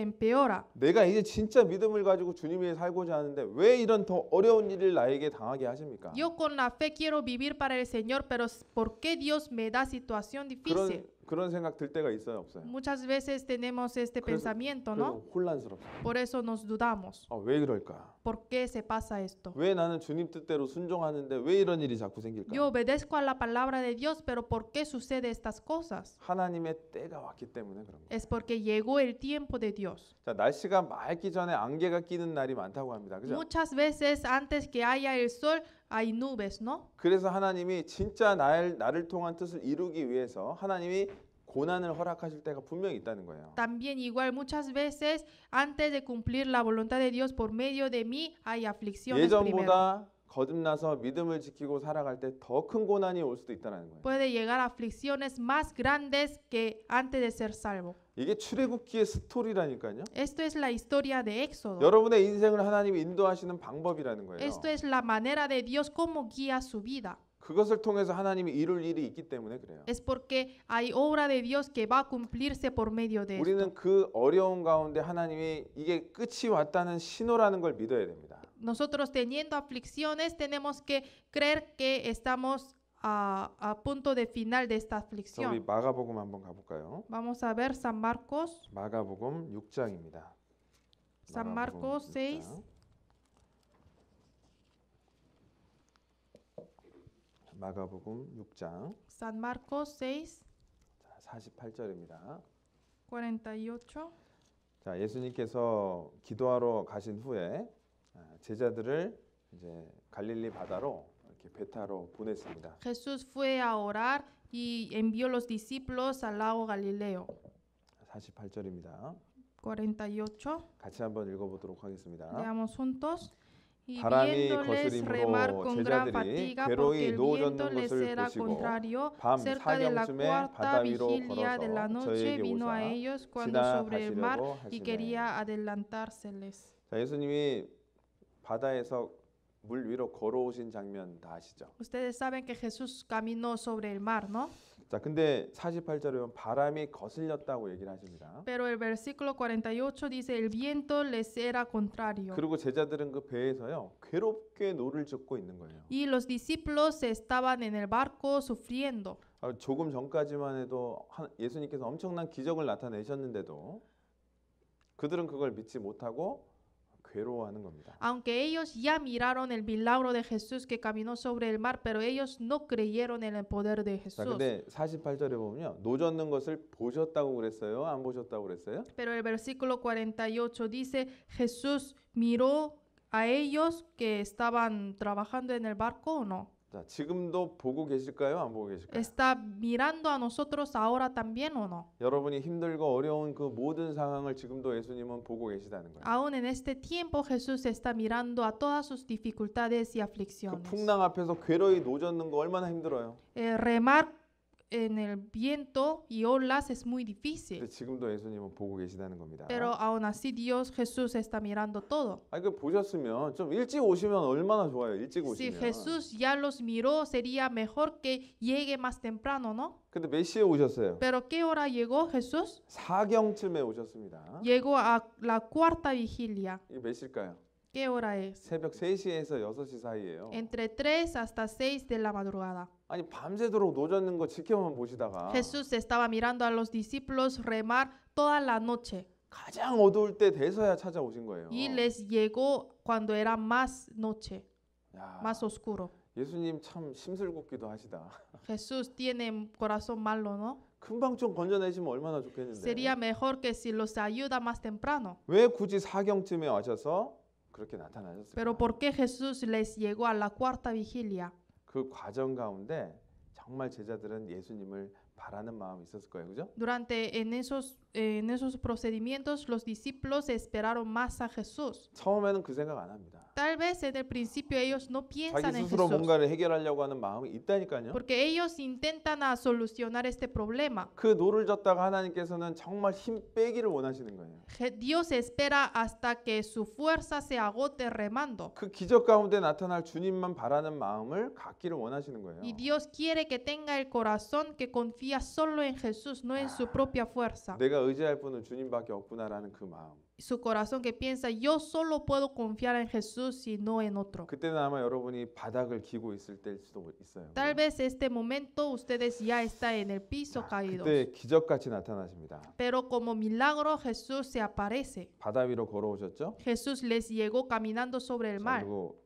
empeora? 내가 이제 진짜 믿음을 가지고 주님 위해 살고자 하는데 왜 이런 더 어려운 일을 나에게 당하게 하십니까? Yo con la fe quiero vivir para el Señor, pero ¿por qué Dios me da situación difícil? 그런 생각 들 때가 있어요, 없어요? Muchas veces tenemos este 그래서- pensamiento, ¿no? 그래서 혼란스럽다. Por eso nos dudamos. 왜 그럴까? ¿Por qué se pasa esto? 왜 나는 주님 뜻대로 순종하는데 왜 이런 일이 자꾸 생길까? Yo obedezco a la palabra de Dios, pero ¿por qué sucede estas cosas? 하나님의 때가 왔기 때문에 그런 거예요. Es porque llegó el tiempo de Dios. 자, 날씨가 맑기 전에 안개가 끼는 날이 많다고 합니다. 그죠? Muchas veces antes que haya el sol hay nubes, ¿no? 그래서 하나님이 진짜 나를 통한 뜻을 이루기 위해서 하나님이 고난을 허락하실 때가 분명히 있다는 거예요. También igual muchas veces antes de cumplir la voluntad de Dios por medio de mí hay aflicciones primero. 예전보다 거듭나서 믿음을 지키고 살아갈 때 더 큰 고난이 올 수도 있다는 거예요. Puede llegar a aflicciones más grandes que antes de ser salvo. 이게 출애굽기의 스토리라니까요. Esto es la historia de Éxodo. 여러분의 인생을 하나님이 인도하시는 방법이라는 거예요. Esto es la manera de Dios cómo guía su vida. 그것을 통해서 하나님이 이룰 일이 있기 때문에 그래요. Es porque hay obra de Dios que va a cumplirse por medio de esto. 우리는 그 어려운 가운데 하나님이 이게 끝이 왔다는 신호라는 걸 믿어야 됩니다. Nosotros teniendo aflicciones tenemos que creer que estamos a punto de final de esta 자, 우리 aflicción. 마가복음 한번 가볼까요? Vamos a ver San Marcos, 마가복음 6장입니다. San Marcos 6. 마가복음 6장 San Marcos 6, 48절입니다. 48. 자, 예수님께서 기도하러 가신 후에 제자들을 이제 갈릴리 바다로 이렇게 배 타러 보냈습니다. Jesús fue a orar y envió los discípulos al lago Galileo. 48절입니다. 48. 같이 한번 읽어보도록 하겠습니다. Leamos juntos. Y 바람이 viéndoles remar 거스림으로 con gran 제자들이 fatiga porque 괴로이 el 누워 viento 젖는 les 것을 era 보시고 contrario, 밤 cerca de la 사경쯤에 cuarta 바다 위로 vigilia de la 걸어서 noche 저에게 vino a 오사 ellos cuando sobre el mar 지나가시려고 y 하시매. quería adelantárseles. 자, 예수님이 바다에서 물 위로 걸어오신 장면 다 아시죠? Ustedes saben que Jesús caminó sobre el mar, ¿no? 자, 근데 48절에 보면 바람이 거슬렸다고 얘기를 하십니다. Pero el versículo 48 dice, el viento les era contrario. 그리고 제자들은 그 배에서요 괴롭게 노를 젓고 있는 거예요. Y los discípulos estaban en el barco sufriendo. 조금 전까지만 해도 예수님께서 엄청난 기적을 나타내셨는데도 그들은 그걸 믿지 못하고 괴로워하는 겁니다. Aunque ellos ya miraron el milagro de Jesús que caminó sobre el mar, pero ellos no creyeron en el poder de 자, Jesús. 근데 48절에 보면요. 노 젓는 것을 보셨다고 그랬어요? 안 보셨다고 그랬어요? Pero el versículo 48 dice, Jesús miró a ellos que estaban trabajando en el barco o no. 자, 지금도 보고 계실까요? 안 보고 계실까요? ¿Está mirando a nosotros ahora también o no? 여러분이 힘들고 어려운 그 모든 상황을 지금도 예수님은 보고 계시다는 거예요. Aún en este tiempo Jesús está mirando a todas sus dificultades y 그 aflicciones. 풍랑 앞에서 괴로이 노 젓는 거 얼마나 힘들어요. Remar en el viento y olas es muy difícil. 근데 지금도 예수님은 보고 계시다는 겁니다. Pero aún así Dios, Jesús está mirando todo. 아니 그 보셨으면 좀 일찍 오시면 얼마나 좋아요. 일찍 Si 오시면. Jesús ya los miró, sería mejor que llegue más temprano, ¿no? 근데 몇 시에 오셨어요? Pero ¿qué hora llegó Jesús? 사경쯤에 오셨습니다. Llegó a la cuarta vigilia. 이게 몇 시일까요? ¿Qué hora es? 새벽 3시에서 6시 사이예요. Entre 3 hasta 6 de la madrugada. 아니 밤새도록 노 젓는 거 지켜만 보시다가 Jesús estaba mirando a los discípulos remar toda la noche 가장 어두울 때 돼서야 찾아오신 거예요. y les llegó cuando era más noche, 야, más oscuro. 예수님 참 심술궂기도 하시다. Jesús tiene corazón malo, ¿no? 금방 좀 건져내시면 얼마나 좋겠는데. Sería mejor que si los ayuda más temprano. 왜 굳이 사경쯤에 와셔서 그렇게 나타나셨어요? Pero ¿por qué Jesús les llegó a la cuarta vigilia? 그 과정 가운데 정말 제자들은 예수님을 바라는 마음이 있었을 거예요. 그죠? Durante en esos procedimientos los discípulos esperaron más a Jesús. 처음에는 그 생각 안 합니다. Tal vez en el principio ellos no piensan 자기 en 스스로 Jesús, 뭔가를 해결하려고 하는 마음이 있다니까요. porque ellos intentan a solucionar este problema. 그 노를 젓다가 하나님께서는 정말 힘 빼기를 원하시는 거예요. Dios espera hasta que su fuerza se agote remando. 그 기적 가운데 나타날 주님만 바라는 마음을 갖기를 원하시는 거예요. Y Dios quiere que tenga el corazón que confía solo en Jesús, no en su propia fuerza. 내가 의지할 분은 주님밖에 없구나라는 그 마음. Su corazón que piensa, yo solo puedo confiar en Jesús y no en otro. 그때는 아마 여러분이 바닥을 기고 있을 때일 수도 있어요. Tal vez este momento ustedes ya están en el piso caídos. 그때 기적같이 나타나십니다. Pero como milagro Jesús se aparece. 바다 위로 걸어오셨죠? Jesús les llegó caminando sobre el 자, mar. 그리고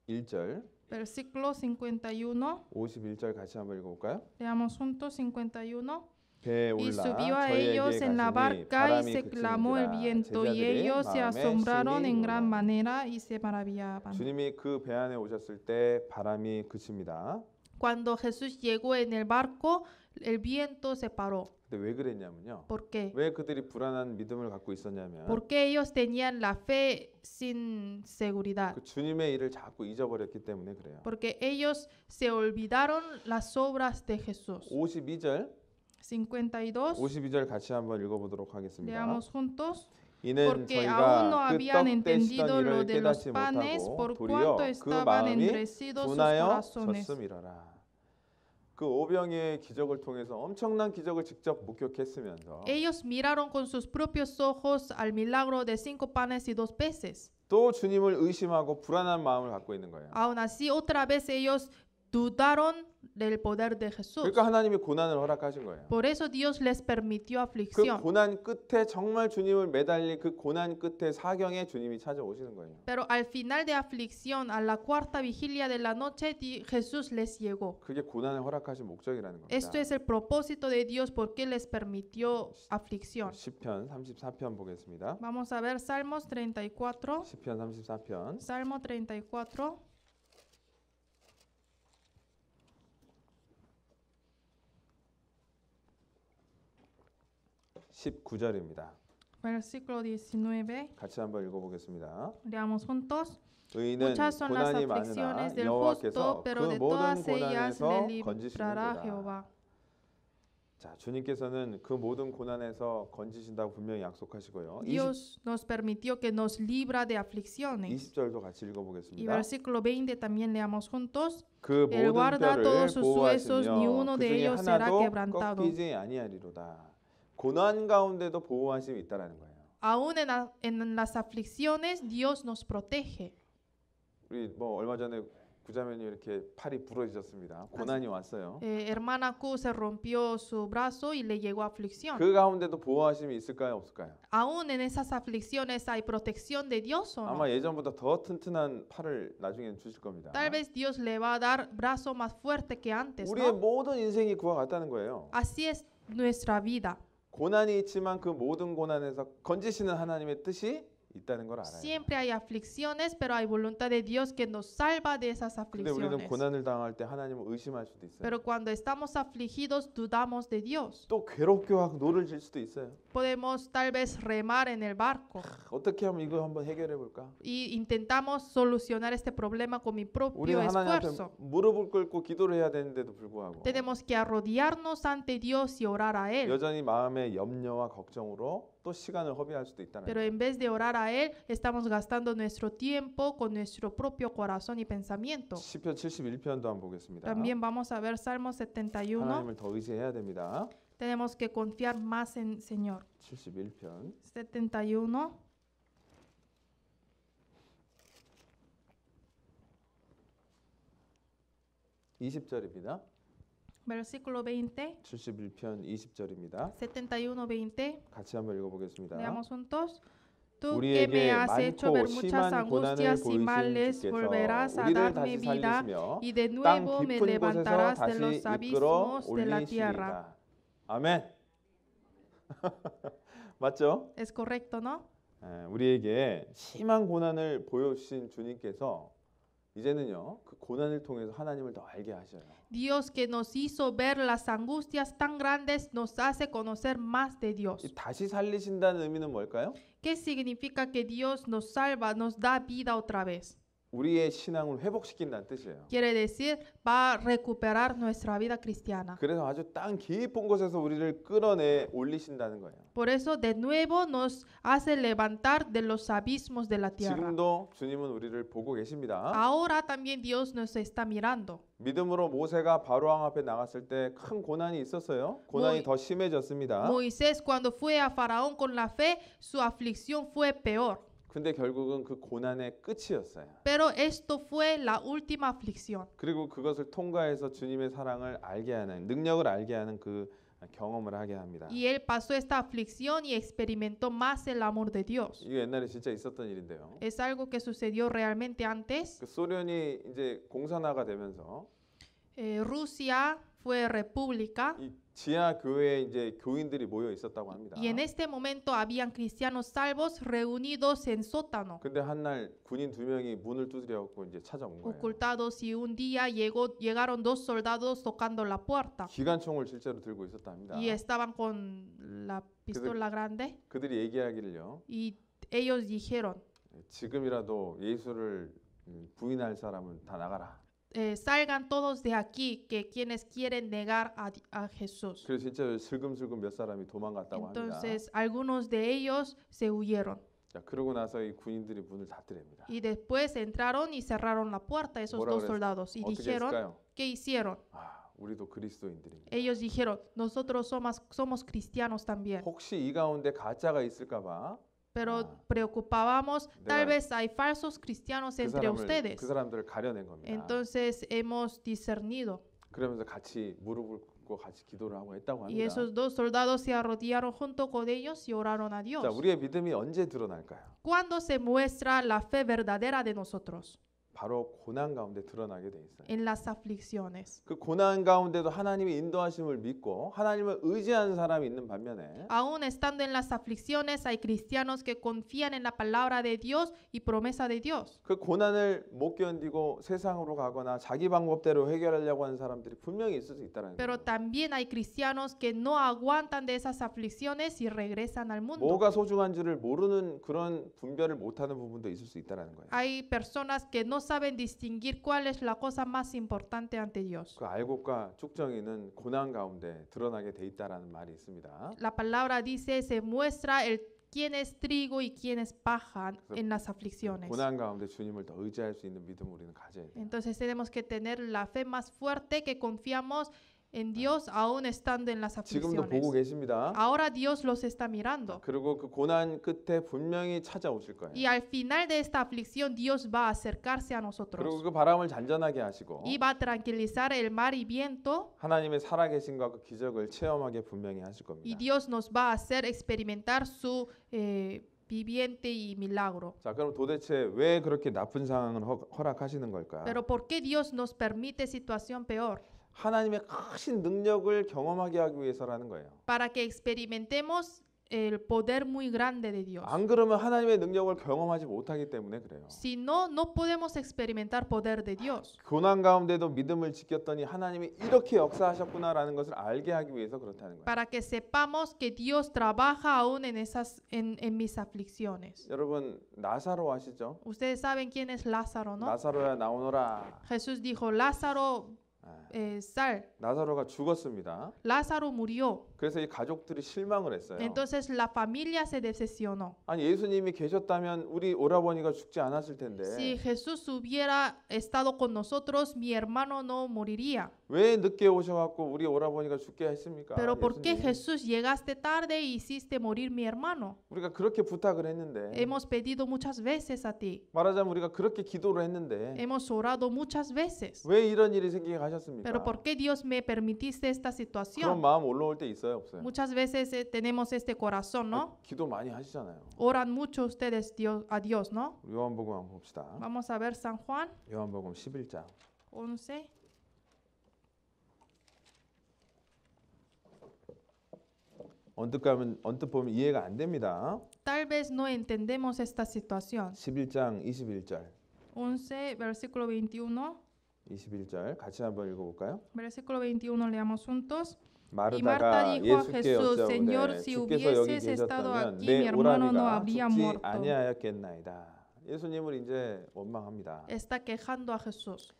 51절 Versículo 51. 51절 같이 한번 읽어볼까요? Leamos juntos 51. 배에 Y 올라 subió a 저희에게 ellos en la 가시니 barca y 바람이 se clamó el 그치는지라 viento, y 제자들의 ellos se 마음에 asombraron en 심히 gran 놀라. manera y se maravillaban. 주님이 그 배 안에 오셨을 때 바람이 그칩니다. Cuando Jesús llegó en el barco, el viento se paró. 근데 왜 그랬냐면요. ¿Por qué? 왜 그들이 불안한 믿음을 갖고 있었냐면 Porque ellos tenían la fe sin seguridad. 그 주님의 일을 자꾸 잊어버렸기 때문에 그래요. Porque ellos se olvidaron las obras de Jesús. 52절 52. 52절 같이 한번 읽어보도록 하겠습니다. Leamos juntos. 이는 porque aún no 저희가 그 habían 떡 entendido 떼시던 lo 일을 de los 깨닫지 panes, 못하고 por 도리어 cuanto 그 estaban 마음이 endurecidos sus 둔하여 corazones. 졌음이러라. 그 오병이의 기적을 통해서 엄청난 기적을 직접 목격했으면서 Ellos miraron con sus propios ojos al milagro de 5 panes y 2 peces. 또 주님을 의심하고 불안한 마음을 갖고 있는 거예요. Aún así, otra vez ellos dudaron del poder de Jesús. 그러니까 하나님이 고난을 허락하신 거예요. Por eso Dios les permitió 그 aflicción. 고난 끝에 정말 주님을 매달린 그 고난 끝에 사경에 주님이 찾아오시는 거예요. Pero al final de aflicción, a la cuarta vigilia de la noche, Jesús les llegó. 그게 고난을 허락하신 목적이라는 겁니다. Esto es el propósito de Dios porque les permitió aflicción. 시편 34편 보겠습니다. Vamos a ver Salmos 34. 시편 34편 Salmo 34, 19절입니다. versículo 19. 같이 한번 읽어보겠습니다. Leamos juntos. 의인은 Muchas son las 고난이 많으나 aflicciones del 여호와께서 justo, 그 pero de 모든 todas ellas 고난에서 le librará 건지시는도다. Jehová. 자, 주님께서는 그 모든 고난에서 건지신다고 분명히 약속하시고요. Dios nos permitió que nos libra de aflicciones. 20절도 같이 Y 읽어보겠습니다. versículo 20 también leamos juntos. 그 Él 모든 guarda 뼈를 todos sus huesos, ni 보호하시며 uno 그 de 중에 ellos será 하나도 quebrantado. 꺾이지 아니하리로다. 고난 가운데도 보호하심이 있다라는 거예요. Aún en las aflicciones, Dios nos protege. 우리 뭐 얼마 전에 구자매님 이렇게 팔이 부러지셨습니다. 고난이 왔어요. Hermana Q se rompió su brazo y le llegó aflicción. 그 가운데도 보호하심이 있을까요, 없을까요? Aún en esas aflicciones hay protección de Dios o no. 아마 예전보다 더 튼튼한 팔을 나중에 주실 겁니다. Tal vez Dios le va a dar brazo más fuerte que antes, 우리의 ¿no? 모든 인생이 그와 같다는 거예요. Así es nuestra vida. 고난이 있지만 그 모든 고난에서 건지시는 하나님의 뜻이 있다는 걸 알아요. Siempre hay aflicciones, pero hay voluntad de Dios que nos salva de esas 근데 우리는 aflicciones. 고난을 당할 때 하나님을 의심할 수도 있어요. Pero cuando estamos afligidos, dudamos de Dios. 또 괴롭게 하고 노를 질 수도 있어요. Podemos tal vez remar en el barco 어떻게 하면 이거 한번 해결해 볼까? y intentamos solucionar este problema con mi propio 우리는 하나님 앞에 esfuerzo. 무릎을 꿇고 기도를 해야 되는데도 불구하고 Tenemos que arrodillarnos ante Dios y orar a Él. 여전히 마음의 염려와 걱정으로 또 시간을 허비할 수도 있다는 Pero 거예요. en vez de orar a Él, estamos gastando nuestro tiempo con nuestro propio corazón y pensamiento. 시편 71편도 한번 보겠습니다. También vamos a ver Salmo 71. 하나님을 더 의지해야 됩니다. Tenemos que confiar más en el Señor. 71편 71. (20절입니다) Versículo 20. 71편 20절입니다. 71, 20. 같이 한번 읽어보겠습니다. Leamos juntos. Tú que 우리에게 me has hecho ver 많고 muchas 심한 고난을 angustias y 보이신 males, 주께서 volverás a 우리를 darme 다시 vida 살리시며 y de 땅 nuevo me 깊은 곳에서 levantarás de 다시 los 이끌어 abismos de la tierra. 올리시리이다. 아멘. 맞죠? Es correcto, ¿no? 우리에게 심한 고난을 보여주신 주님께서 이제는요 그 고난을 통해서 하나님을 더 알게 하셔요. Dios que nos hizo ver las angustias tan grandes nos hace conocer más de Dios. 이 다시 살리신다는 의미는 뭘까요? ¿Qué significa que Dios nos salva, nos da vida otra vez? 우리의 신앙을 회복시킨다는 뜻이에요. Quiere decir, va a recuperar nuestra vida cristiana. 그래서 아주 땅 깊은 곳에서 우리를 끌어내 올리신다는 거예요. Por eso de nuevo nos hace levantar de los abismos de la tierra. 지금도 주님은 우리를 보고 계십니다. Ahora también Dios nos está mirando. 믿음으로 모세가 바로왕 앞에 나갔을 때 큰 고난이 있었어요. 고난이 더 심해졌습니다. Moisés cuando fue a Faraón con la fe, su aflicción fue peor. 근데 결국은 그 고난의 끝이었어요. Pero esto fue la última aflicción. 그리고 그것을 통과해서 주님의 사랑을 알게 하는 능력을 알게 하는 그 경험을 하게 합니다. Y él pasó esta aflicción y experimentó más el amor de Dios. 이게 옛날에 진짜 있었던 일인데요. Es algo que sucedió realmente antes. 그 소련이 이제 공산화가 되면서 Rusia fue república 이 지하 교회에 이제 교인들이 모여 있었다고 합니다. y en este momento habían cristianos salvos reunidos en sótano, 근데 한날 군인 2명이 문을 두드려 갖고 이제 찾아온 거예요. ocultados, y un día llegaron 2 soldados tocando la puerta 기관총을 실제로 들고 있었답니다. y estaban con la pistola grande 그들이 얘기하기를요. y ellos dijeron, 지금이라도 예수를 부인할 사람은 다 나가라. salgan todos de aquí, que quienes quieren negar a Jesús. 그래서 진짜 슬금슬금 몇 사람이 도망갔다고 합니다. Entonces, algunos de ellos se huyeron. 자, 그러고 나서 이 군인들이 문을 닫으랍니다. Y después entraron y cerraron la puerta esos 뭐라 dos 그랬- soldados. Y 어떻게 dijeron, 했을까요? ¿qué hicieron? 아, 우리도 그리스도인들입니다. Ellos dijeron, nosotros somos cristianos también. 혹시 이 가운데 가짜가 있을까봐 Pero Ah. preocupábamos, tal 내가 vez hay falsos cristianos entre ustedes. 그 사람들을 가려낸 겁니다. Entonces hemos discernido. 그러면서 같이 무릎을 꿇고 같이 기도를 하고 했다고 Y 합니다. esos dos soldados se arrodillaron junto con ellos y oraron a Dios. 자, 우리의 믿음이 언제 드러날까요? ¿Cuándo se muestra la fe verdadera de nosotros? 바로 고난 가운데 드러나게 돼 있어요. En las aflicciones. 그 고난 가운데도 하나님의 인도하심을 믿고 하나님을 의지하는 사람이 있는 반면에 Aún estando en las aflicciones, hay cristianos que confían en la palabra de Dios y promesa de Dios. 그 고난을 못 견디고 세상으로 가거나 자기 방법대로 해결하려고 하는 사람들이 분명히 있을 수 있다는 Pero 거예요. también hay cristianos que no aguantan de esas aflicciones y regresan al mundo. 뭐가 소중한지를 모르는 그런 분별을 못하는 부분도 있을 수 있다는 거예요. Hay personas que no saben distinguir cuál es la cosa más importante ante Dios. 그 알곡과 쭉정이는 고난 가운데 드러나게 돼 있다라는 말이 있습니다. La palabra dice, se muestra quién es trigo y quién es paja en las aflicciones. 고난 가운데 주님을 더 의지할 수 있는 믿음을 우리는 가져야 돼요. Entonces tenemos que tener la fe más fuerte, que confiamos en Dios aún estando en las 지금도 보고 aflicciones. 계십니다. Ahora Dios los está mirando. 그리고 그 고난 끝에 분명히 찾아오실 거예요. Y al final de esta aflicción Dios va a acercarse a 그리고 nosotros 그 바람을 잔잔하게 하시고 y va a tranquilizar el mar y viento, 하나님의 살아계신과 그 기적을 체험하게 분명히 하실 y 겁니다. Dios nos va a hacer experimentar su viviente y milagro. 자, 그럼 도대체 왜 그렇게 나쁜 상황을 허락하시는 걸까? Pero ¿por qué Dios nos permite situación peor? 하나님의 크신 능력을 경험하게 하기 위해서라는 거예요. Para que experimentemos el poder muy grande de Dios. 안 그러면 하나님의 능력을 경험하지 못하기 때문에 그래요. Si no, no podemos experimentar poder de Dios. 고난 가운데도 믿음을 지켰더니 하나님이 이렇게 역사하셨구나라는 것을 알게 하기 위해서 그렇다는 거예요. Para que sepamos que Dios trabaja aún en mis aflicciones. 여러분 나사로 아시죠? Ustedes saben quién es Lázaro, ¿no? 나사로야 나오너라. Jesús dijo, Lázaro, sal. 나사로가 죽었습니다. Lázaro murió. 그래서 이 가족들이 실망을 했어요. Entonces la familia se decepcionó. 아니 예수님이 계셨다면 우리 오라버니가 죽지 않았을 텐데 Si Jesús hubiera estado con nosotros, mi hermano no moriría. 왜 늦게 오셔갖고 우리 오라버니가 죽게 했습니까? Pero ¿por qué 예수님? Jesús llegaste tarde y hiciste morir mi hermano? 우리가 그렇게 부탁을 했는데 Hemos pedido muchas veces a ti. 말하자면 우리가 그렇게 기도를 했는데 Hemos orado muchas veces. 왜 이런 일이 생기게 하셨습니까? Pero ¿por qué Dios me permitiste esta 그런 situación? 마음 올라올 때 있어요, 없어요? Muchas veces tenemos este corazón, ¿no? 기도 많이 하시잖아요. Oran mucho ustedes a Dios, ¿no? 요한복음 한번 봅시다. Vamos a ver San Juan 요한복음 11장. 11. 언뜻 보면 이해가 안 됩니다. Tal vez no entendemos esta situación. 11장 21절. 11, versículo 21. 21절 같이 한번 읽어볼까요? Versículo 21 leamos juntos. Y Marta 마르다가 dijo a 예수께 Jesús, 여짜오되 Señor, si 주께서 여기 hubieses estado 계셨다면 aquí, mi 내 hermano no 오라비가 habría 죽지 muerto. 아니하였겠나이다. 예수님을 이제 원망합니다. Está quejando a Jesús.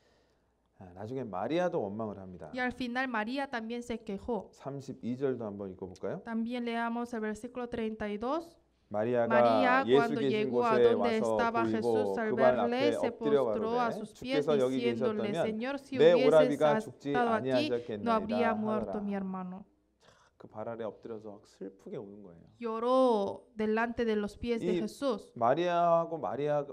나중에 마리아도 원망을 합니다. Y al final María también se quejó. 32절도 한번 읽어볼까요? También leamos el versículo 32. 마리아가 María, 예수 cuando 계신 llegó a 곳에 donde 와서 estaba 보이고 Jesús, al 그 발 verle, 앞에 se 엎드려 postró a 가로되 sus pies, 주께서 여기 diciéndole, 계셨다면 Señor, si 내 hubieses 오라비가 죽지 estado aquí, no habría 아니하셨겠나이다 muerto mi 하더라. hermano. 그 발 아래 엎드려서 슬프게 우는 거예요. Lloró delante de los pies de Y- Jesús. 마리아하고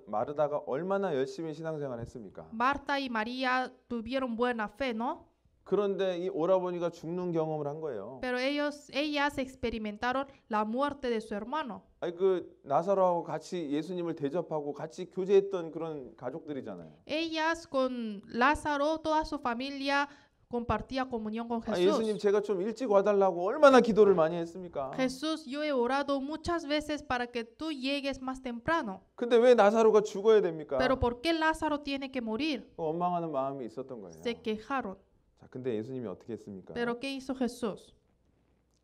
마르다가 얼마나 열심히 신앙생활을 했습니까? Marta y María tuvieron buena fe, ¿no? 그런데 이 오라버니가 죽는 경험을 한 거예요. Pero ellas experimentaron la muerte de su hermano. 아니 그 나사로하고 같이 예수님을 대접하고 같이 교제했던 그런 가족들이잖아요. Ellas con Lázaro, toda su familia compartía comunión con 아, 예수님 Jesús. 제가 좀 일찍 와달라고 얼마나 기도를 많이 했습니까? Jesús, yo he orado muchas veces para que tú llegues más temprano. 근데 왜 나사로가 죽어야 됩니까? Pero ¿por qué Lázaro tiene que morir? 원망하는 마음이 있었던 거예요. Se quejaron. 자, 근데 예수님이 어떻게 했습니까? Pero ¿qué hizo Jesús?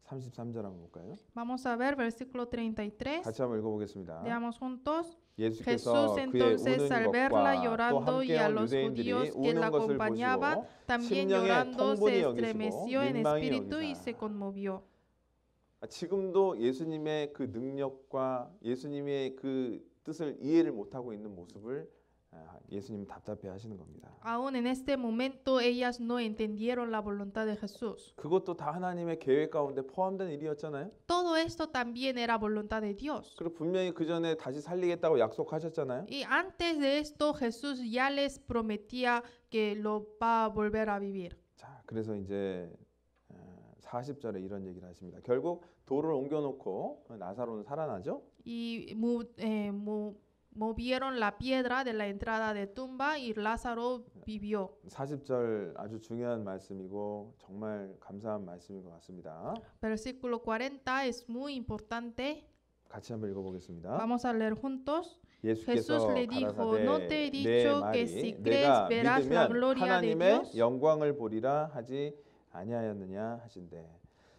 33절 한번 볼까요? Vamos a ver versículo 33. 같이 한번 읽어보겠습니다. Leamos juntos. 예수께서 Jesús 그의 entonces al 우는 verla 것과 또 llorando y a 함께 온 los 유대인들이 judíos que la 우는 것을 acompañaban, 보시고 también 심령에 llorando 통분이 se 여기시고 estremeció en 민망히 espíritu y 여기사. se conmovió. 지금도 예수님의 그 능력과 예수님의 그 뜻을 이해를 못하고 있는 모습을 예수님은 답답해 하시는 겁니다. Aún en este momento ellas no entendieron la voluntad de Jesús. 그것도 다 하나님의 계획 가운데 포함된 일이었잖아요. Todo esto también era voluntad de Dios. 그리고 분명히 그 전에 다시 살리겠다고 약속하셨잖아요. Y antes de esto Jesús ya les prometía que lo va a volver a vivir. 자, 그래서 이제 40절에 이런 얘기를 하십니다. 결국 돌을 옮겨놓고 나사로는 살아나죠. Y movieron la piedra de la entrada de tumba y Lázaro vivió. 40절 아주 중요한 말씀이고 정말 감사한 말씀인 것 같습니다. Versículo 40 es muy importante. 같이 한번 읽어보겠습니다. Vamos a leer juntos. 예수께서 Jesús le dijo, 가라사대 no te he 내 dicho que 말이 si 내가 crees verás la 믿으면 gloria de 하나님의 Dios. 영광을 보리라 하지 아니하였느냐 하신대.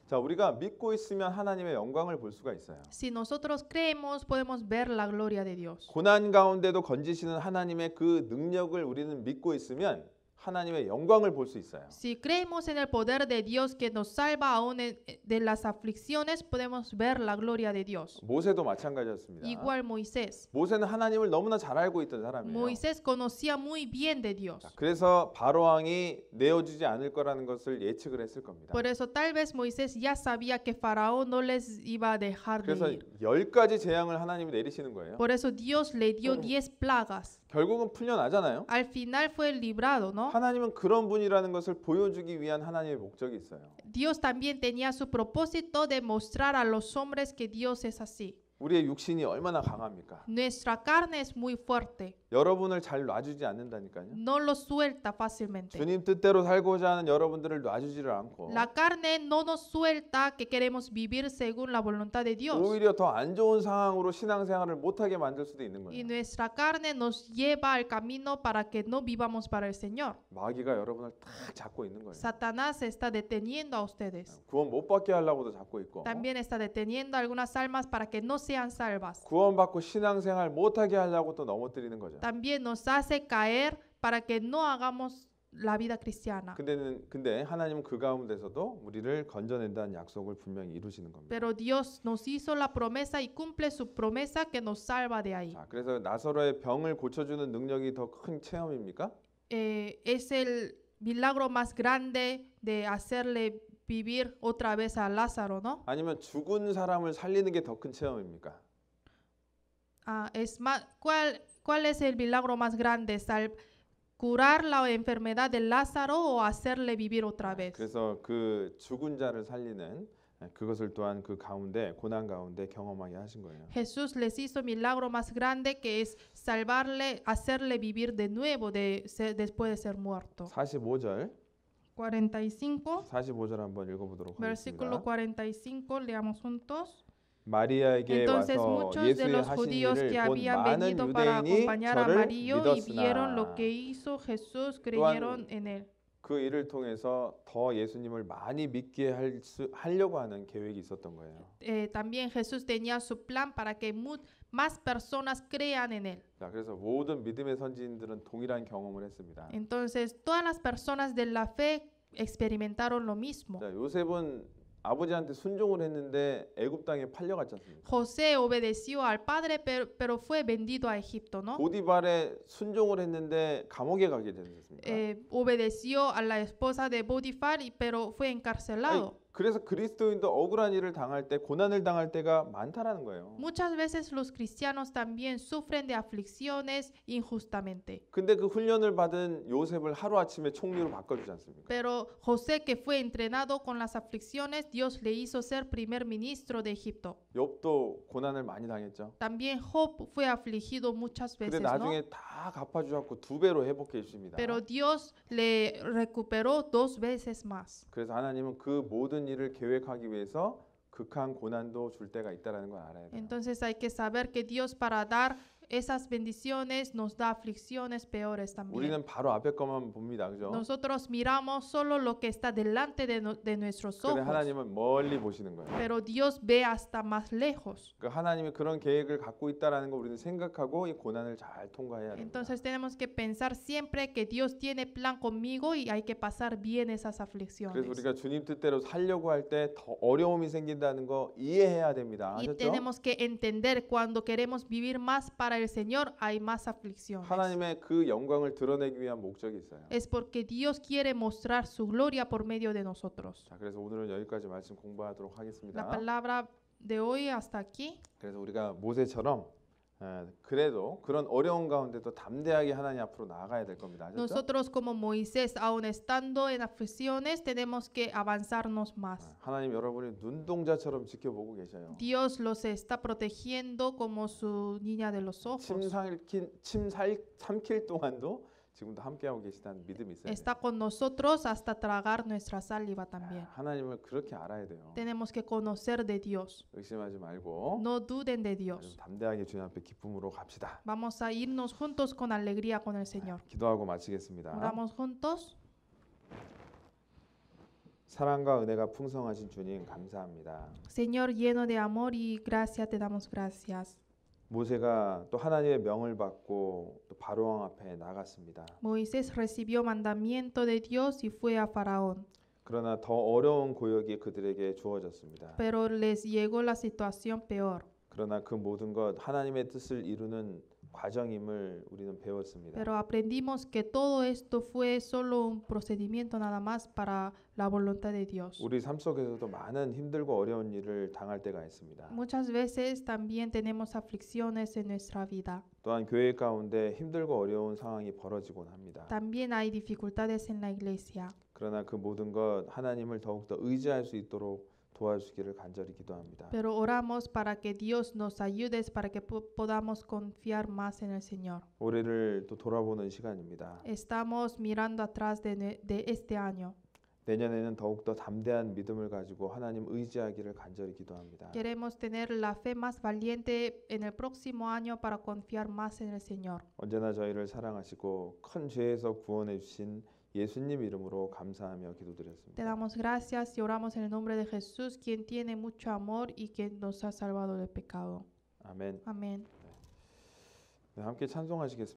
자, 우리가 믿고 있으면 하나님의 영광을 볼 수가 있어요. Si nosotros creemos, podemos ver la gloria de Dios. 고난 가운데도 건지시는 하나님의 그 능력을 우리는 믿고 있으면 하나님의 영광을 볼 수 있어요. Si creemos en el poder de Dios que nos salva aún de las aflicciones, podemos ver la gloria de Dios. 모세도 마찬가지였습니다. Igual Moisés. 모세는 하나님을 너무나 잘 알고 있던 사람이에요. Moisés conocía muy bien de Dios. 그래서 바로 왕이 내어주지 않을 거라는 것을 예측을 했을 겁니다. Por eso tal vez Moisés ya sabía que Faraón no les iba a dejar de 그래서 ir. 10가지 재앙을 하나님이 내리시는 거예요. Por eso Dios le dio 10 plagas. 결국은 풀려나잖아요. Al final fue librado, ¿no? 하나님은 그런 분이라는 것을 보여주기 위한 하나님의 목적이 있어요. Dios también tenía su propósito de mostrar a los hombres que Dios es así. 우리의 육신이 얼마나 강합니까? Nuestra carne es muy fuerte. 여러분을 잘 놔주지 않는다니까요. No lo suelta fácilmente. 주님 뜻대로 살고자 하는 여러분들을 놔주지를 않고 La carne no nos suelta que queremos vivir según la voluntad de Dios. 오히려 더 안 좋은 상황으로 신앙생활을 못하게 만들 수도 있는 Y 거예요. nuestra carne nos lleva al camino para que no vivamos para el Señor. 마귀가 여러분을 딱 잡고 있는 거예요. Satanás está deteniendo a ustedes. 구원 못 받게 하려고도 잡고 있고 También está deteniendo a algunas almas para que no sean salvas. 구원받고 신앙생활 못하게 하려고 또 넘어뜨리는 거죠. También nos hace caer para que no hagamos la vida cristiana. 근데 하나님은 그 가운데서도 우리를 건져낸다는 약속을 분명히 이루시는 겁니다. Pero Dios nos hizo la promesa y cumple su promesa que nos salva de ahí. 자, 그래서 나사로의 병을 고쳐주는 능력이 더 큰 체험입니까? Es el milagro más grande de hacerle vivir otra vez a Lázaro, ¿no? 아니면 죽은 사람을 살리는 게 더 큰 체험입니까? Es más, ¿cuál es el milagro más grande? ¿Curar la enfermedad de Lázaro o hacerle vivir otra vez? 그래서 그 죽은 자를 살리는 그것을 또한 그 가운데 고난 가운데 경험하게 하신 거예요. Jesús les hizo milagro más grande que es salvarle, hacerle vivir de nuevo después de ser muerto. 45절 45, 한번 읽어보도록 versículo 하겠습니다. 45, leamos juntos. 마리아에게 Entonces 와서 muchos de 예수의 los 하신 judíos 일을 que 본 habían 많은 venido para 유대인이 acompañar a 저를 María y vieron lo 믿었으나 que hizo Jesús, creyeron en él. 그 일을 통해서 더 예수님을 많이 믿게 하려고 하는 계획이 있었던 거예요. También Jesús tenía su plan para que más personas crean en él. 자, 그래서 모든 믿음의 선지인들은 동일한 경험을 했습니다. Entonces todas las personas de la fe experimentaron lo mismo. 자, 요셉은 아버지한테 순종을 했는데 애굽 땅에 팔려갔지 않습니까? José obedeció al padre, pero fue vendido a Egipto, ¿no? 보디발에 순종을 했는데 감옥에 가게 되셨습니까? Obedeció a la esposa de Potifar, pero fue encarcelado. 그래서 그리스도인도 억울한 일을 당할 때 고난을 당할 때가 많다라는 거예요. Muchas veces los cristianos también sufren de aflicciones injustamente. 근데 그 훈련을 받은 요셉을 하루아침에 총리로 바꿔주지 않습니까? Pero José, que fue entrenado con las aflicciones, Dios le hizo ser primer ministro de Egipto. 욥도 고난을 많이 당했죠. También Job fue afligido muchas 근데 veces, ¿no? 나중에 다 갚아주셨고 2배로 회복해 주십니다. Pero Dios le recuperó 2 veces más. 그래서 하나님은 그 모든 일을 계획하기 위해서 극한 고난도 줄 때가 있다라는 걸 알아야 돼요. Entonces hay que saber que Dios para dar esas bendiciones nos da aflicciones peores también. 우리는 바로 앞에 것만 봅니다. 그죠? Nosotros miramos solo lo que está delante de nuestros 근데 ojos, 하나님은 멀리 보시는 거예요. pero Dios ve hasta más lejos. 그 하나님이 그런 계획을 갖고 있다라는 거 우리는 생각하고 이 고난을 잘 통과해야 됩니다. Entonces tenemos que pensar siempre que Dios tiene plan conmigo y hay que pasar bien esas 그래서 aflicciones. 우리가 주님 뜻대로 살려고 할 때 더 어려움이 생긴다는 거 이해해야 됩니다. Y 아셨죠? tenemos que entender cuando queremos vivir más para el Señor hay más aflicciones. 하나님의 그 영광을 드러내기 위한 목적이 있어요. Es porque Dios quiere mostrar su gloria por medio de nosotros. 자, 그래서 오늘은 여기까지 말씀 공부하도록 La 하겠습니다. palabra de hoy hasta aquí. 그래서 우리가 모세처럼 그래도 그런 어려운 가운데도 담대하게 하나님 앞으로 나아가야 될 겁니다. 아셨죠? Nosotros como Moisés, aun estando en aflicciones, tenemos que avanzarnos más. 하나님 여러분이 눈동자처럼 지켜보고 계셔요. Dios los está protegiendo como su niña de los ojos. 침 삼킬 동안도 지금도 함께하고 계시다는 믿음이 있어요. Está con nosotros hasta tragar nuestra saliva también. 하나님을 그렇게 알아야 돼요. Tenemos que conocer de Dios. 의심하지 말고 No duden de 좀 Dios. 담대하게 주님 앞에 기쁨으로 갑시다. Vamos a irnos juntos con alegría con el Señor. 기도하고 마치겠습니다. Oramos juntos. 사랑과 은혜가 풍성하신 주님 감사합니다. Señor, lleno de amor y gracia, te damos gracias. 모세가 또 하나님의 명을 받고 또 바로왕 앞에 나갔습니다. Moisés recibió mandamiento de Dios y fue a Faraón, 그러나 더 어려운 고역이 그들에게 주어졌습니다. pero les llegó la situación peor. 그러나 그 모든 것 하나님의 뜻을 이루는 과정임을 우리는 배웠습니다. Pero aprendimos que todo esto fue solo un procedimiento nada más para la voluntad de Dios. 우리 삶 속에서도 많은 힘들고 어려운 일을 당할 때가 있습니다. Muchas veces también tenemos aflicciones en nuestra vida. 또한 교회 가운데 힘들고 어려운 상황이 벌어지곤 합니다. También hay dificultades en la iglesia. 그러나 그 모든 것 하나님을 더욱더 의지할 수 있도록 도와주시기를 간절히 기도합니다. Pero oramos para que Dios nos ayude, para que podamos confiar más en el Señor. 올해를 또 돌아보는 시간입니다. Estamos mirando atrás de este año. 내년에는 더욱더 담대한 믿음을 가지고 하나님 의지하기를 간절히 기도합니다. Queremos tener la fe más valiente en el próximo año para confiar más en el Señor. 언제나 저희를 사랑하시고 큰 죄에서 구원해 주신 예수님 이름으로 감사하며 Te 기도드렸습니다. damos gracias y oramos en el nombre de Jesús, quien tiene mucho amor y que nos ha salvado del pecado. 아멘. Amén. 네, 함께 찬송하시겠습니다.